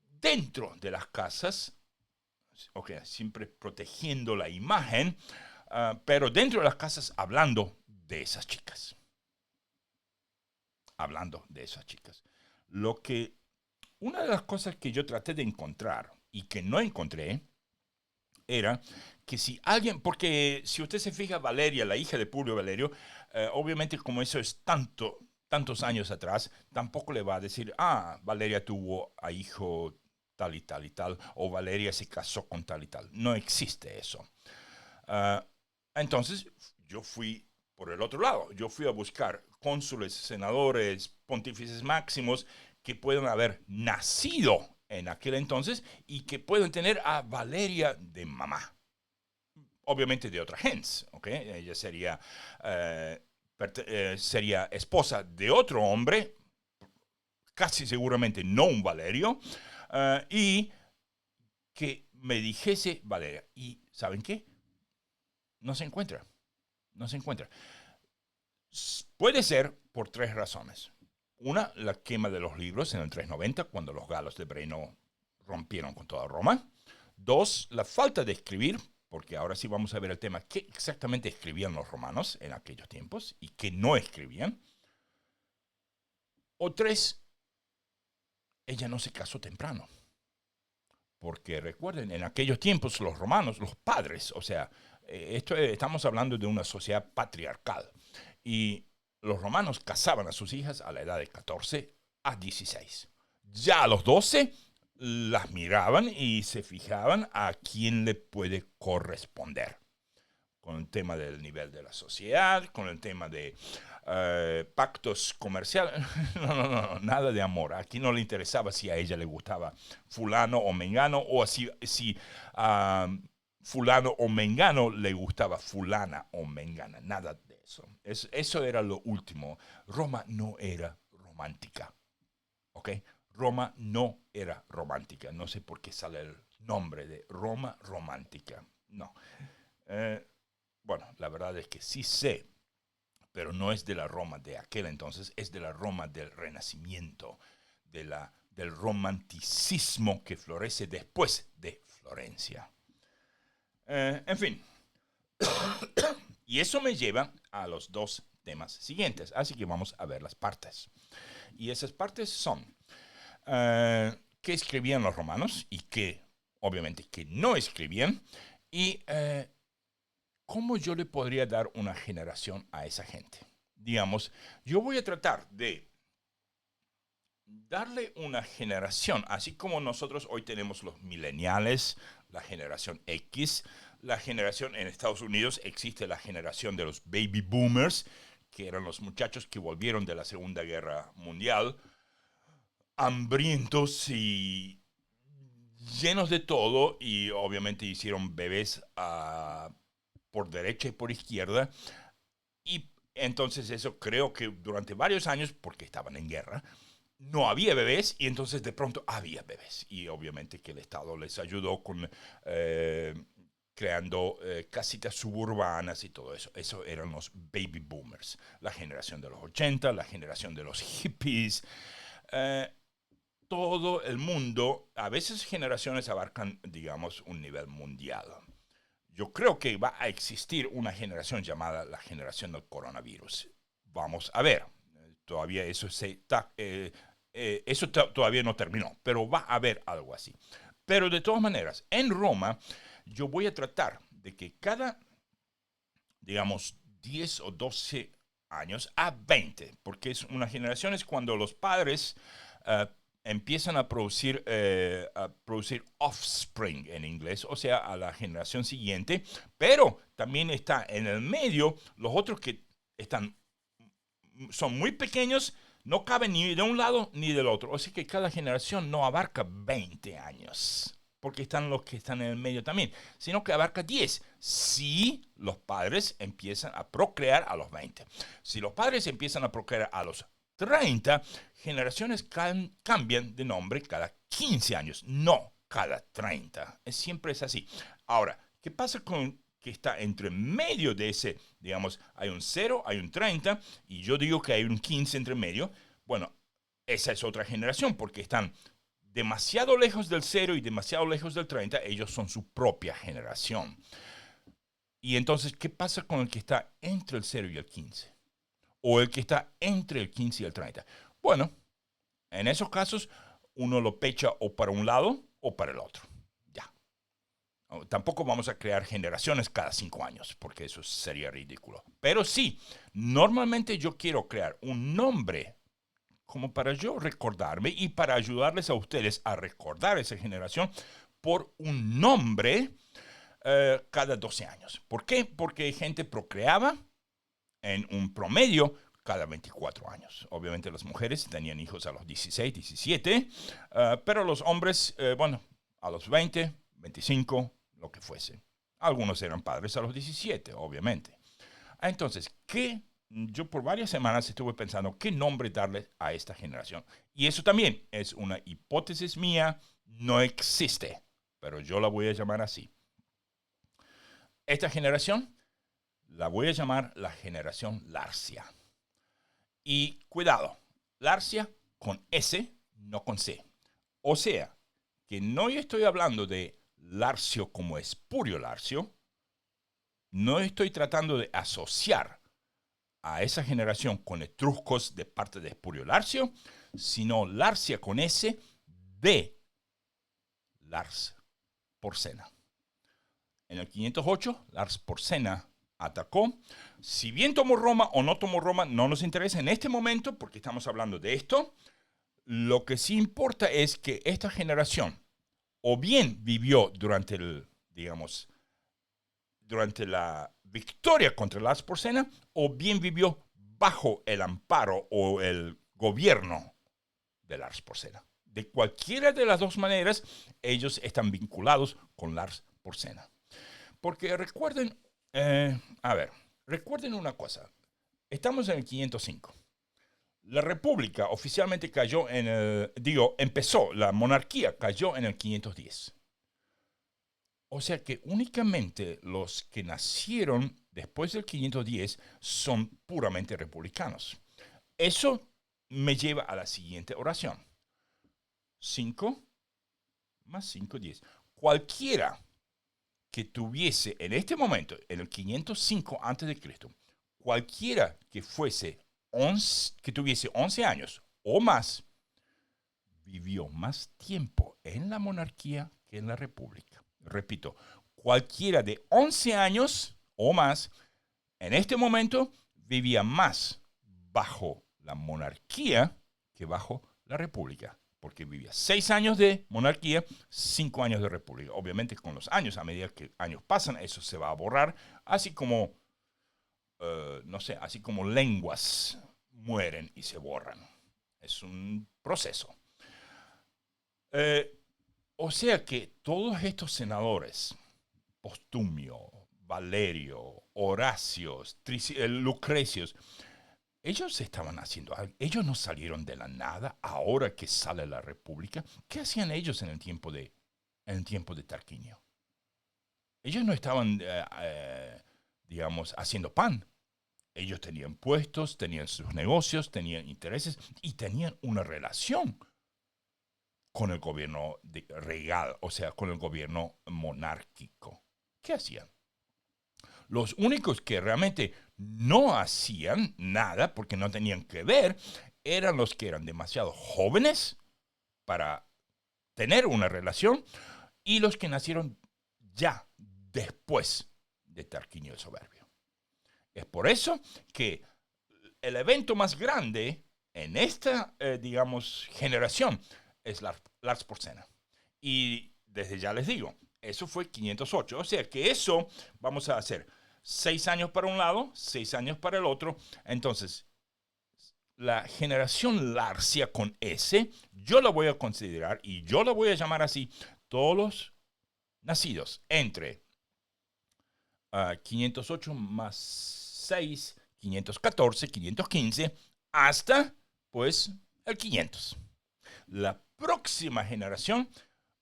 dentro de las casas, okay, siempre protegiendo la imagen, pero dentro de las casas hablando de esas chicas. Hablando de esas chicas. Una de las cosas que yo traté de encontrar, y que no encontré era que si alguien, porque si usted se fija, Valeria, la hija de Publio Valerio, obviamente como eso es tantos años atrás, tampoco le va a decir, Valeria tuvo a hijo tal y tal y tal, o Valeria se casó con tal y tal. No existe eso. Uh, entonces, yo fui por el otro lado. Yo fui a buscar cónsules, senadores, pontífices máximos que puedan haber nacido en aquel entonces y que puedan tener a Valeria de mamá. Obviamente de otra gens, ¿ok? Ella sería esposa de otro hombre, casi seguramente no un Valerio, y que me dijese Valeria. ¿Y saben qué? No se encuentra. No se encuentra. Puede ser por tres razones. Una, la quema de los libros en el 390, cuando los galos de Breno rompieron con toda Roma. Dos, la falta de escribir, porque ahora sí vamos a ver el tema, qué exactamente escribían los romanos en aquellos tiempos y qué no escribían. O tres, ella no se casó temprano. Porque recuerden, en aquellos tiempos los romanos, los padres, o sea, estamos hablando de una sociedad patriarcal. Y los romanos casaban a sus hijas a la edad de 14 a 16. Ya a los 12 las miraban y se fijaban a quién le puede corresponder. Con el tema del nivel de la sociedad, con el tema de pactos comerciales. No, nada de amor. Aquí no le interesaba si a ella le gustaba fulano o mengano, o si fulano o mengano le gustaba fulana o mengana. Nada de eso. Eso era lo último. Roma no era romántica. ¿Ok? Roma no era romántica. No sé por qué sale el nombre de Roma romántica. No. Bueno, la verdad es que sí sé, pero no es de la Roma de aquel entonces, es de la Roma del Renacimiento, del romanticismo que florece después de Florencia. En fin, y eso me lleva a los dos temas siguientes, así que vamos a ver las partes. Y esas partes son qué escribían los romanos y qué, obviamente, que no escribían, y ¿cómo yo le podría dar una generación a esa gente? Digamos, yo voy a tratar de darle una generación, así como nosotros hoy tenemos los millennials, la generación X, la generación en Estados Unidos existe la generación de los baby boomers, que eran los muchachos que volvieron de la Segunda Guerra Mundial, hambrientos y llenos de todo, y obviamente hicieron bebés por derecha y por izquierda, y entonces eso creo que durante varios años, porque estaban en guerra, no había bebés y entonces de pronto había bebés. Y obviamente que el Estado les ayudó con creando casitas suburbanas y todo eso. Eso eran los baby boomers. La generación de los 80, la generación de los hippies. Todo el mundo, a veces generaciones abarcan, digamos, un nivel mundial. Yo creo que va a existir una generación llamada la generación del coronavirus. Vamos a ver. Todavía eso todavía no terminó, pero va a haber algo así. Pero de todas maneras, en Roma, yo voy a tratar de que cada, digamos, 10 o 12 años a 20, porque es una generación es cuando los padres empiezan a producir offspring en inglés, o sea, a la generación siguiente, pero también está en el medio los otros que son muy pequeños, no caben ni de un lado ni del otro. O sea que cada generación no abarca 20 años, porque están los que están en el medio también, sino que abarca 10, si los padres empiezan a procrear a los 20. Si los padres empiezan a procrear a los 30, generaciones cambian de nombre cada 15 años, no cada 30. Siempre es así. Ahora, ¿qué pasa con que está entre medio de ese, digamos, hay un 0, hay un 30, y yo digo que hay un 15 entre medio? Bueno, esa es otra generación, porque están demasiado lejos del 0 y demasiado lejos del 30, ellos son su propia generación. Y entonces, ¿qué pasa con el que está entre el 0 y el 15? O el que está entre el 15 y el 30. Bueno, en esos casos, uno lo pecha o para un lado o para el otro. tampoco vamos a crear generaciones cada 5 años, porque eso sería ridículo. Pero sí, normalmente yo quiero crear un nombre como para yo recordarme y para ayudarles a ustedes a recordar esa generación por un nombre cada 12 años. ¿Por qué? Porque gente procreaba en un promedio cada 24 años. Obviamente las mujeres tenían hijos a los 16, 17, pero los hombres, bueno, a los 20, 25, lo que fuese. Algunos eran padres a los 17, obviamente. Entonces, yo por varias semanas estuve pensando qué nombre darle a esta generación. Y eso también es una hipótesis mía, no existe, pero yo la voy a llamar así. Esta generación la voy a llamar la generación Larsia. Y cuidado, Larsia con S, no con C. O sea, que no estoy hablando de Larcio como Espurio Larcio, no estoy tratando de asociar a esa generación con etruscos de parte de Espurio Larcio, sino Larsia con S de Lars Porsena. En el 508, Lars Porsena atacó. Si bien tomó Roma o no tomó Roma, no nos interesa en este momento porque estamos hablando de esto. Lo que sí importa es que esta generación o bien vivió durante durante la victoria contra Lars Porsena, o bien vivió bajo el amparo o el gobierno de Lars Porsena. De cualquiera de las dos maneras, ellos están vinculados con Lars Porsena. Porque recuerden, recuerden una cosa. Estamos en el 505. La república oficialmente cayó empezó, la monarquía cayó en el 510. O sea que únicamente los que nacieron después del 510 son puramente republicanos. Eso me lleva a la siguiente oración. 5 más 5, 10. Cualquiera que tuviese en este momento, en el 505 a.C., cualquiera que tuviese 11 años o más, vivió más tiempo en la monarquía que en la república. Repito, cualquiera de 11 años o más, en este momento vivía más bajo la monarquía que bajo la república, porque vivía 6 años de monarquía, 5 años de república. Obviamente con los años, a medida que años pasan, eso se va a borrar, así como, no sé, así como lenguas mueren y se borran. Es un proceso. O sea que todos estos senadores, Postumio, Valerio, Horacio, Lucrecios, ellos estaban haciendo algo. Ellos no salieron de la nada ahora que sale la República. ¿Qué hacían ellos en el tiempo de Tarquinio? Ellos no estaban, digamos, haciendo pan. Ellos tenían puestos, tenían sus negocios, tenían intereses y tenían una relación con el gobierno regal, o sea, con el gobierno monárquico. ¿Qué hacían? Los únicos que realmente no hacían nada porque no tenían que ver eran los que eran demasiado jóvenes para tener una relación y los que nacieron ya después de Tarquinio el Soberbio. Es por eso que el evento más grande en esta, digamos, generación es Lars Porsena. Y desde ya les digo, eso fue 508. O sea que eso vamos a hacer 6 años para un lado, 6 años para el otro. Entonces, la generación Larsia con S, yo la voy a considerar y yo la voy a llamar así, todos los nacidos entre 508 más 6, 514, 515, hasta pues el 500. La próxima generación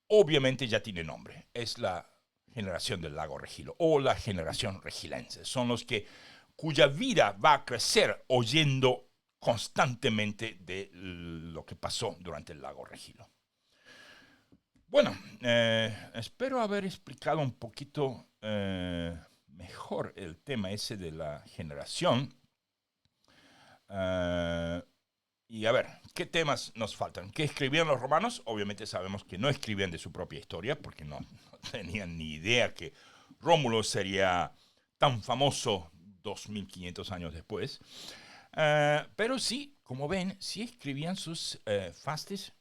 obviamente ya tiene nombre. Es la generación del lago Regilo o la generación regilense. Son los cuya vida va a crecer oyendo constantemente de lo que pasó durante el lago Regilo. Bueno, espero haber explicado un poquito mejor el tema ese de la generación. Y a ver, ¿qué temas nos faltan? ¿Qué escribían los romanos? Obviamente sabemos que no escribían de su propia historia, porque no tenían ni idea que Rómulo sería tan famoso 2500 años después. Pero sí, como ven, sí escribían sus fastes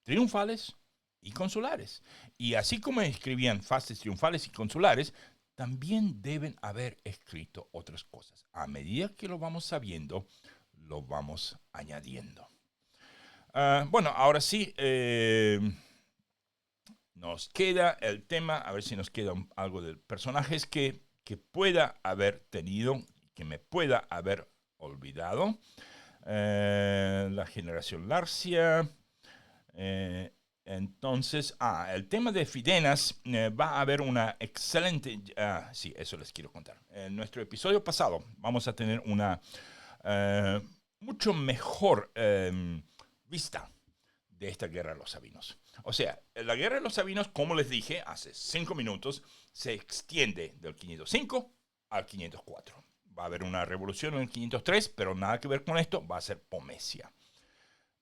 triunfales y consulares. Y así como escribían fastes triunfales y consulares, también deben haber escrito otras cosas. A medida que lo vamos sabiendo, lo vamos añadiendo. Bueno, ahora sí, nos queda el tema, a ver si nos queda algo de personajes que pueda haber tenido, que me pueda haber olvidado. La generación Larcia. Entonces, el tema de Fidenas, va a haber una excelente, sí, eso les quiero contar. En nuestro episodio pasado vamos a tener una eh, mucho mejor vista de esta guerra de los Sabinos. O sea, la guerra de los Sabinos, como les dije hace 5 minutos, se extiende del 505 al 504. Va a haber una revolución en el 503, pero nada que ver con esto, va a ser Pomesia.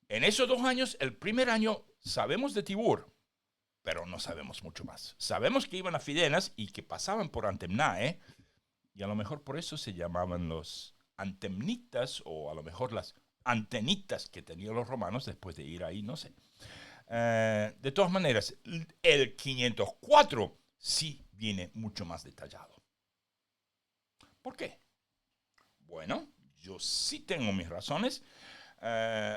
En esos 2 años, el primer año sabemos de Tibur, pero no sabemos mucho más. Sabemos que iban a Fidenas y que pasaban por Antemnae, y a lo mejor por eso se llamaban los antemnitas, o a lo mejor las antenitas que tenían los romanos después de ir ahí, no sé. De todas maneras, el 504 sí viene mucho más detallado. ¿Por qué? Bueno, yo sí tengo mis razones.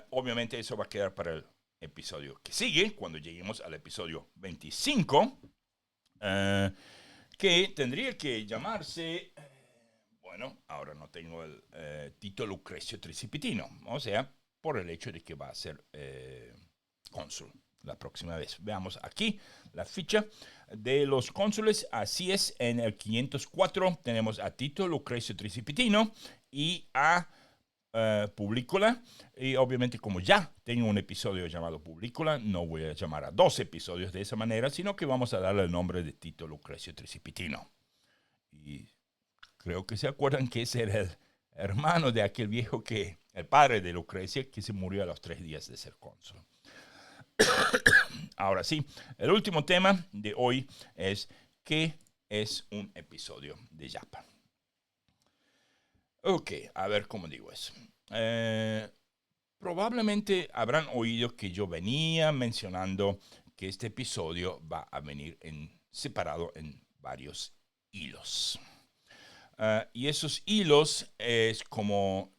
Obviamente eso va a quedar para el episodio que sigue, cuando lleguemos al episodio 25, que tendría que llamarse, bueno, ahora no tengo el Tito Lucrecio Tricipitino, o sea, por el hecho de que va a ser cónsul la próxima vez. Veamos aquí la ficha de los cónsules. Así es, en el 504 tenemos a Tito Lucrecio Tricipitino y a Publícola. Y obviamente, como ya tengo un episodio llamado Publícola, no voy a llamar a 2 episodios de esa manera, sino que vamos a darle el nombre de Tito Lucrecio Tricipitino. Y creo que se acuerdan que ese era el hermano de aquel viejo el padre de Lucrecia, que se murió a los 3 días de ser cónsul. Ahora sí, el último tema de hoy es: ¿qué es un episodio de Yapa? Ok, a ver cómo digo eso. Probablemente habrán oído que yo venía mencionando que este episodio va a venir separado en varios hilos. Y esos hilos es como,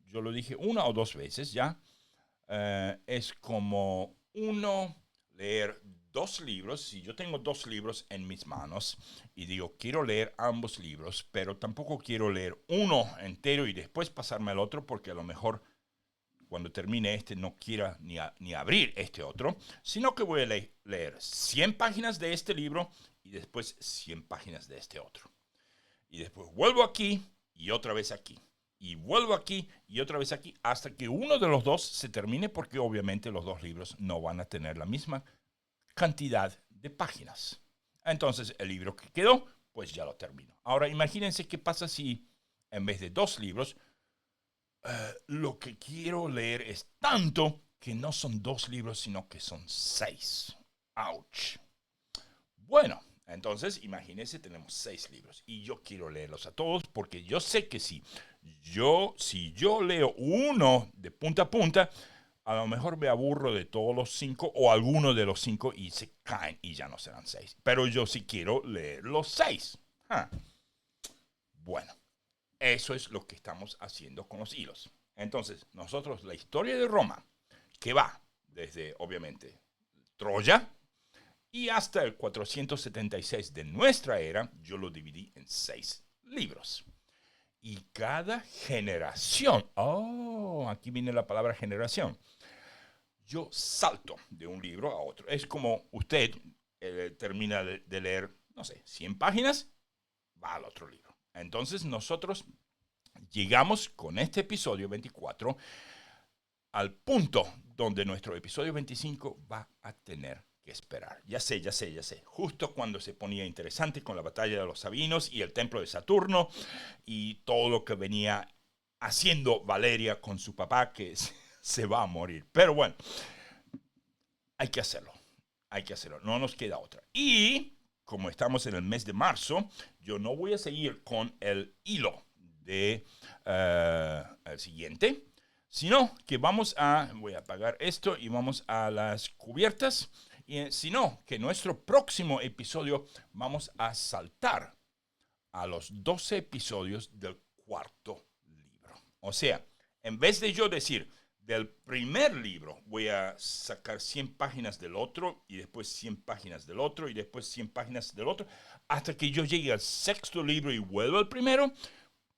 yo lo dije 1 o 2 veces ya, es como leer 2 libros. Si yo tengo 2 libros en mis manos y digo, quiero leer ambos libros, pero tampoco quiero leer uno entero y después pasarme al otro, porque a lo mejor cuando termine este no quiera ni abrir este otro, sino que voy a leer 100 páginas de este libro y después 100 páginas de este otro. Y después vuelvo aquí y otra vez aquí. Y vuelvo aquí y otra vez aquí, hasta que uno de los 2 se termine, porque obviamente los 2 libros no van a tener la misma cantidad de páginas. Entonces el libro que quedó, pues ya lo termino. Ahora imagínense qué pasa si en vez de 2 libros, lo que quiero leer es tanto que no son 2 libros, sino que son 6. ¡Auch! Bueno, entonces imagínense, tenemos 6 libros y yo quiero leerlos a todos, porque yo sé que si yo leo uno de punta a punta, a lo mejor me aburro de todos los 5 o alguno de los 5 y se caen y ya no serán 6. Pero yo sí quiero leer los 6. Bueno, eso es lo que estamos haciendo con los hilos. Entonces, nosotros la historia de Roma, que va desde, obviamente, Troya y hasta el 476 de nuestra era, yo lo dividí en 6 libros. Y cada generación, aquí viene la palabra generación, yo salto de un libro a otro. Es como usted termina de leer, no sé, 100 páginas, va al otro libro. Entonces nosotros llegamos con este episodio 24 al punto donde nuestro episodio 25 va a tener que esperar. Ya sé. Justo cuando se ponía interesante con la batalla de los Sabinos y el templo de Saturno y todo lo que venía haciendo Valeria con su papá, que se va a morir. Pero bueno, hay que hacerlo. Hay que hacerlo. No nos queda otra. Y como estamos en el mes de marzo, yo no voy a seguir con el hilo de el siguiente, sino que voy a apagar esto y vamos a las cubiertas. Y sino que nuestro próximo episodio vamos a saltar a los 12 episodios del cuarto libro. O sea, en vez de yo decir del primer libro voy a sacar 100 páginas del otro y después 100 páginas del otro y después 100 páginas del otro hasta que yo llegue al sexto libro y vuelvo al primero,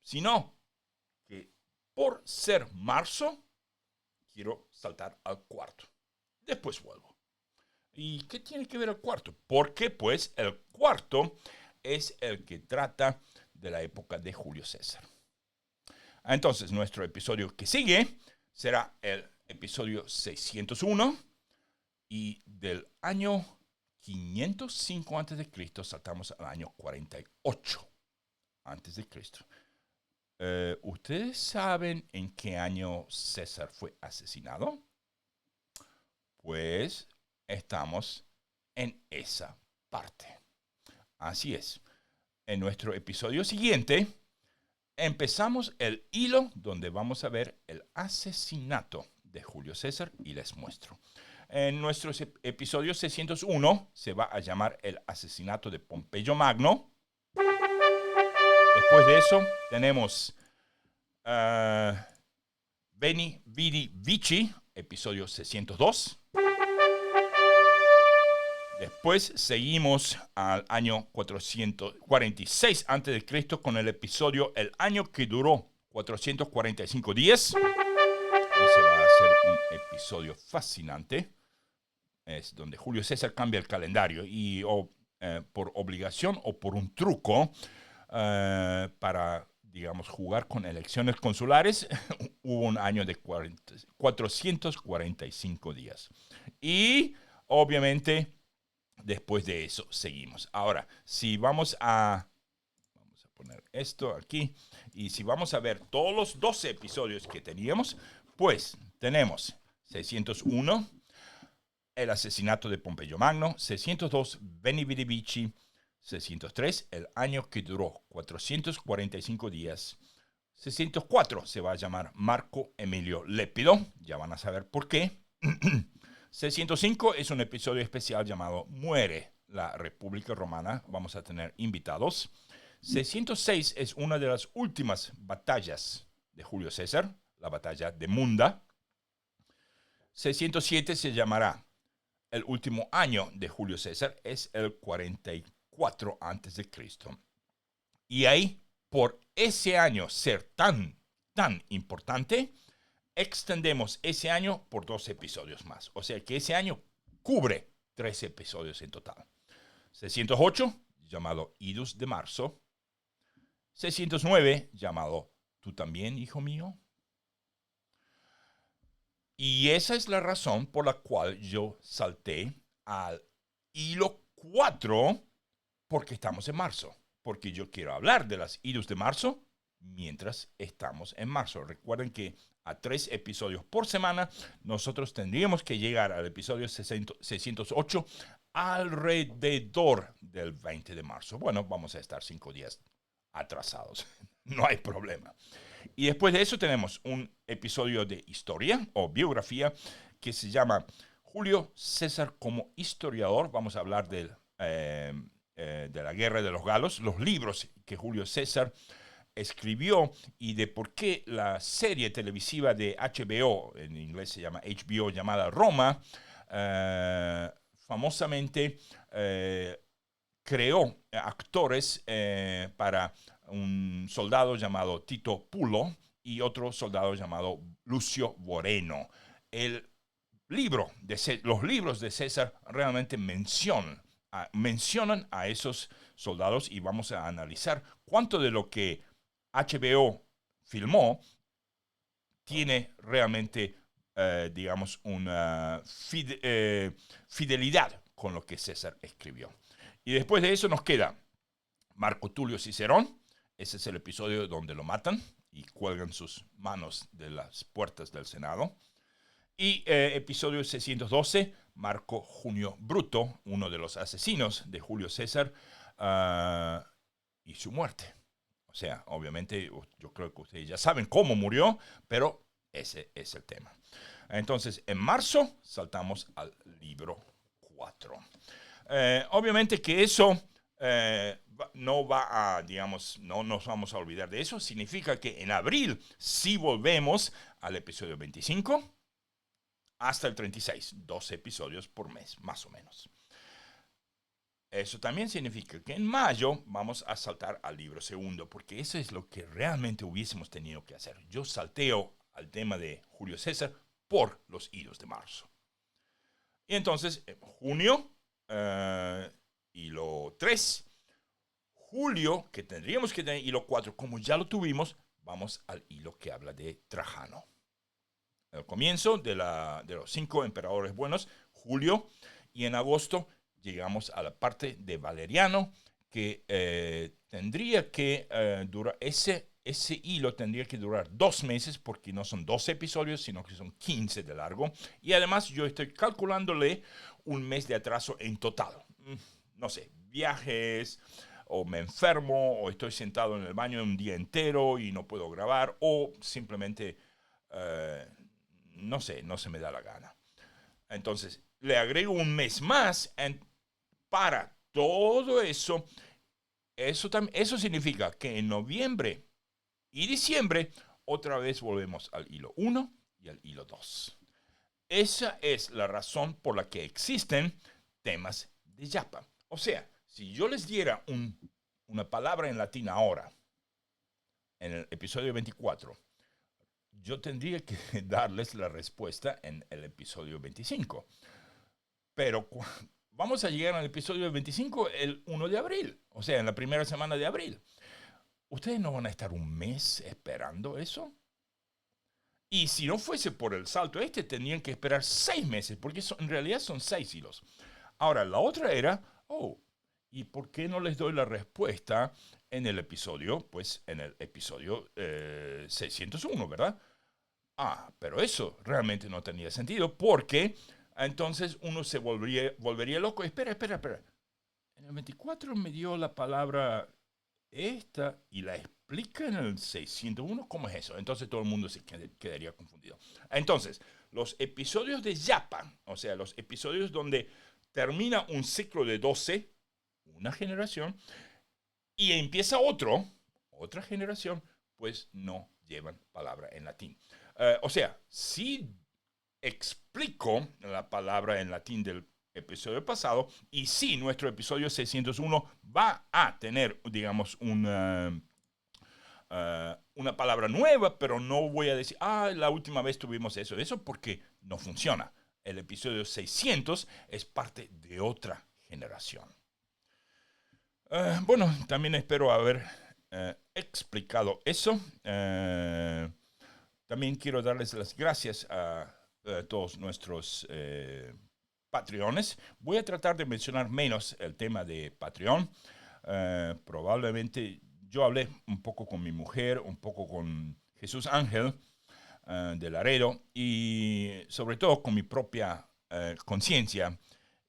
sino que por ser marzo quiero saltar al cuarto. Después vuelvo. ¿Y qué tiene que ver el cuarto? Porque pues el cuarto es el que trata de la época de Julio César. Entonces, nuestro episodio que sigue será el episodio 601 y del año 505 a.C. saltamos al año 48 a.C. ¿Ustedes saben en qué año César fue asesinado? Pues estamos en esa parte. Así es. En nuestro episodio siguiente empezamos el hilo donde vamos a ver el asesinato de Julio César y les muestro. En nuestro episodio 601 se va a llamar el asesinato de Pompeyo Magno. Después de eso tenemos Veni Vidi Vici, episodio 602. Después seguimos al año 446 a.C. con el episodio El año que duró 445 días. Ese va a ser un episodio fascinante. Es donde Julio César cambia el calendario y por obligación o por un truco para, digamos, jugar con elecciones consulares, hubo un año de 445 días. Y obviamente después de eso seguimos. Ahora, si vamos a poner esto aquí, y si vamos a ver todos los 12 episodios que teníamos, pues tenemos 601, el asesinato de Pompeyo Magno, 602, Veni Vidi Vici, 603, el año que duró 445 días, 604 se va a llamar Marco Emilio Lépido, ya van a saber por qué. 605 es un episodio especial llamado Muere la República Romana. Vamos a tener invitados. 606 es una de las últimas batallas de Julio César, la batalla de Munda. 607 se llamará el último año de Julio César, es el 44 a.C. Y ahí, por ese año ser tan importante, extendemos ese año por 2 episodios más. O sea que ese año cubre 13 episodios en total. 608, llamado Idus de Marzo. 609, llamado ¿Tú también, hijo mío? Y esa es la razón por la cual yo salté al hilo 4, porque estamos en marzo. Porque yo quiero hablar de las Idus de marzo mientras estamos en marzo. Recuerden que a 3 episodios por semana, nosotros tendríamos que llegar al episodio 608 alrededor del 20 de marzo. Bueno, vamos a estar 5 días atrasados. No hay problema. Y después de eso tenemos un episodio de historia o biografía que se llama Julio César como historiador. Vamos a hablar de la Guerra de los Galos, los libros que Julio César escribió y de por qué la serie televisiva de HBO, en inglés se llama HBO, llamada Roma, famosamente creó actores para un soldado llamado Tito Pulo y otro soldado llamado Lucio Moreno. Los libros de César realmente mencionan a esos soldados y vamos a analizar cuánto de lo que HBO filmó tiene realmente, digamos, una fidelidad con lo que César escribió. Y después de eso nos queda Marco Tulio Cicerón. Ese es el episodio donde lo matan y cuelgan sus manos de las puertas del Senado. Y episodio 612, Marco Junio Bruto, uno de los asesinos de Julio César, y su muerte. O sea, obviamente yo creo que ustedes ya saben cómo murió, pero ese es el tema. Entonces, en marzo saltamos al libro 4. Obviamente que eso no va a, digamos, no nos vamos a olvidar de eso. Significa que en abril sí volvemos al episodio 25 hasta el 36, 12 episodios por mes, más o menos. Eso también significa que en mayo vamos a saltar al libro segundo, porque eso es lo que realmente hubiésemos tenido que hacer. Yo salteo al tema de Julio César por los idos de marzo. Y entonces, en junio, hilo 3, julio, que tendríamos que tener hilo 4, como ya lo tuvimos, vamos al hilo que habla de Trajano. El comienzo de los 5 emperadores buenos, julio, y en agosto llegamos a la parte de Valeriano, que tendría que durar, ese hilo tendría que durar 2 meses, porque no son 12 episodios, sino que son 15 de largo. Y además yo estoy calculándole un mes de atraso en total. No sé, viajes, o me enfermo, o estoy sentado en el baño un día entero y no puedo grabar, o simplemente, no sé, no se me da la gana. Entonces, le agrego un mes más para todo eso. Eso significa que en noviembre y diciembre otra vez volvemos al hilo 1 y al hilo 2. Esa es la razón por la que existen temas de yapa. O sea, si yo les diera una palabra en latín ahora, en el episodio 24, yo tendría que darles la respuesta en el episodio 25. Pero vamos a llegar al episodio 25 el 1 de abril, o sea, en la primera semana de abril. ¿Ustedes no van a estar un mes esperando eso? Y si no fuese por el salto tendrían que esperar 6 meses, porque en realidad son 6 hilos. Ahora, la otra era, ¿y por qué no les doy la respuesta en el episodio? Pues en el episodio 601, ¿verdad? Pero eso realmente no tenía sentido, porque entonces uno se volvería loco. Espera. En el 24 me dio la palabra esta y la explica en el 601. ¿Cómo es eso? Entonces todo el mundo se quedaría confundido. Entonces, los episodios de Yapa, o sea, los episodios donde termina un ciclo de 12, una generación, y empieza otra generación, pues no llevan palabra en latín. O sea, si explico la palabra en latín del episodio pasado, y sí, nuestro episodio 601 va a tener, digamos, una palabra nueva, pero no voy a decir, la última vez tuvimos eso, porque no funciona. El episodio 600 es parte de otra generación. Bueno, también espero haber explicado eso. También quiero darles las gracias a todos nuestros Patreones. Voy a tratar de mencionar menos el tema de Patreon. Probablemente yo hablé un poco con mi mujer, un poco con Jesús Ángel de Laredo, y sobre todo con mi propia conciencia.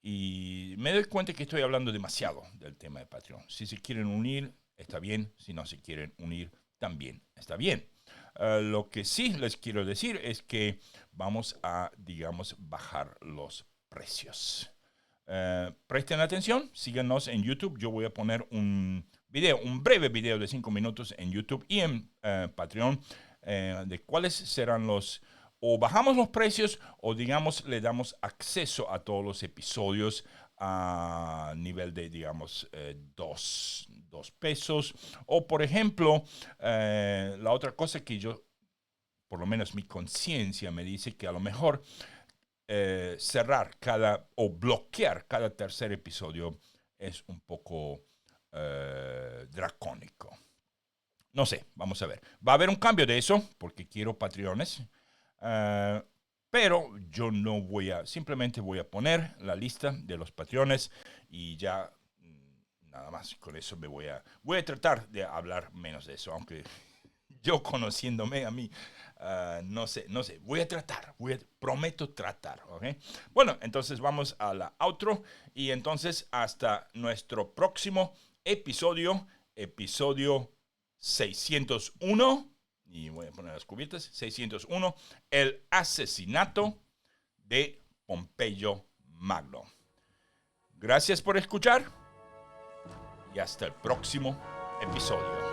Y me doy cuenta que estoy hablando demasiado del tema de Patreon. Si se quieren unir, está bien. Si no se quieren unir, también está bien. Lo que sí les quiero decir es que vamos a, digamos, bajar los precios. Presten atención, síganos en YouTube. Yo voy a poner un breve video de 5 minutos en YouTube y en Patreon de cuáles serán o bajamos los precios, o digamos le damos acceso a todos los episodios a nivel de, digamos, 2 pesos. O por ejemplo, la otra cosa que yo, por lo menos mi conciencia me dice que a lo mejor cerrar o bloquear cada tercer episodio es un poco dracónico. No sé, vamos a ver. Va a haber un cambio de eso, porque quiero Patreones. Pero yo no simplemente voy a poner la lista de los Patreones y ya nada más. Con eso voy a tratar de hablar menos de eso, aunque Yo conociéndome a mí, no sé, voy a tratar, prometo tratar, ¿ok? Bueno, entonces vamos a la outro y entonces hasta nuestro próximo episodio 601, y voy a poner las cubiertas, 601, el asesinato de Pompeyo Magno. Gracias por escuchar y hasta el próximo episodio.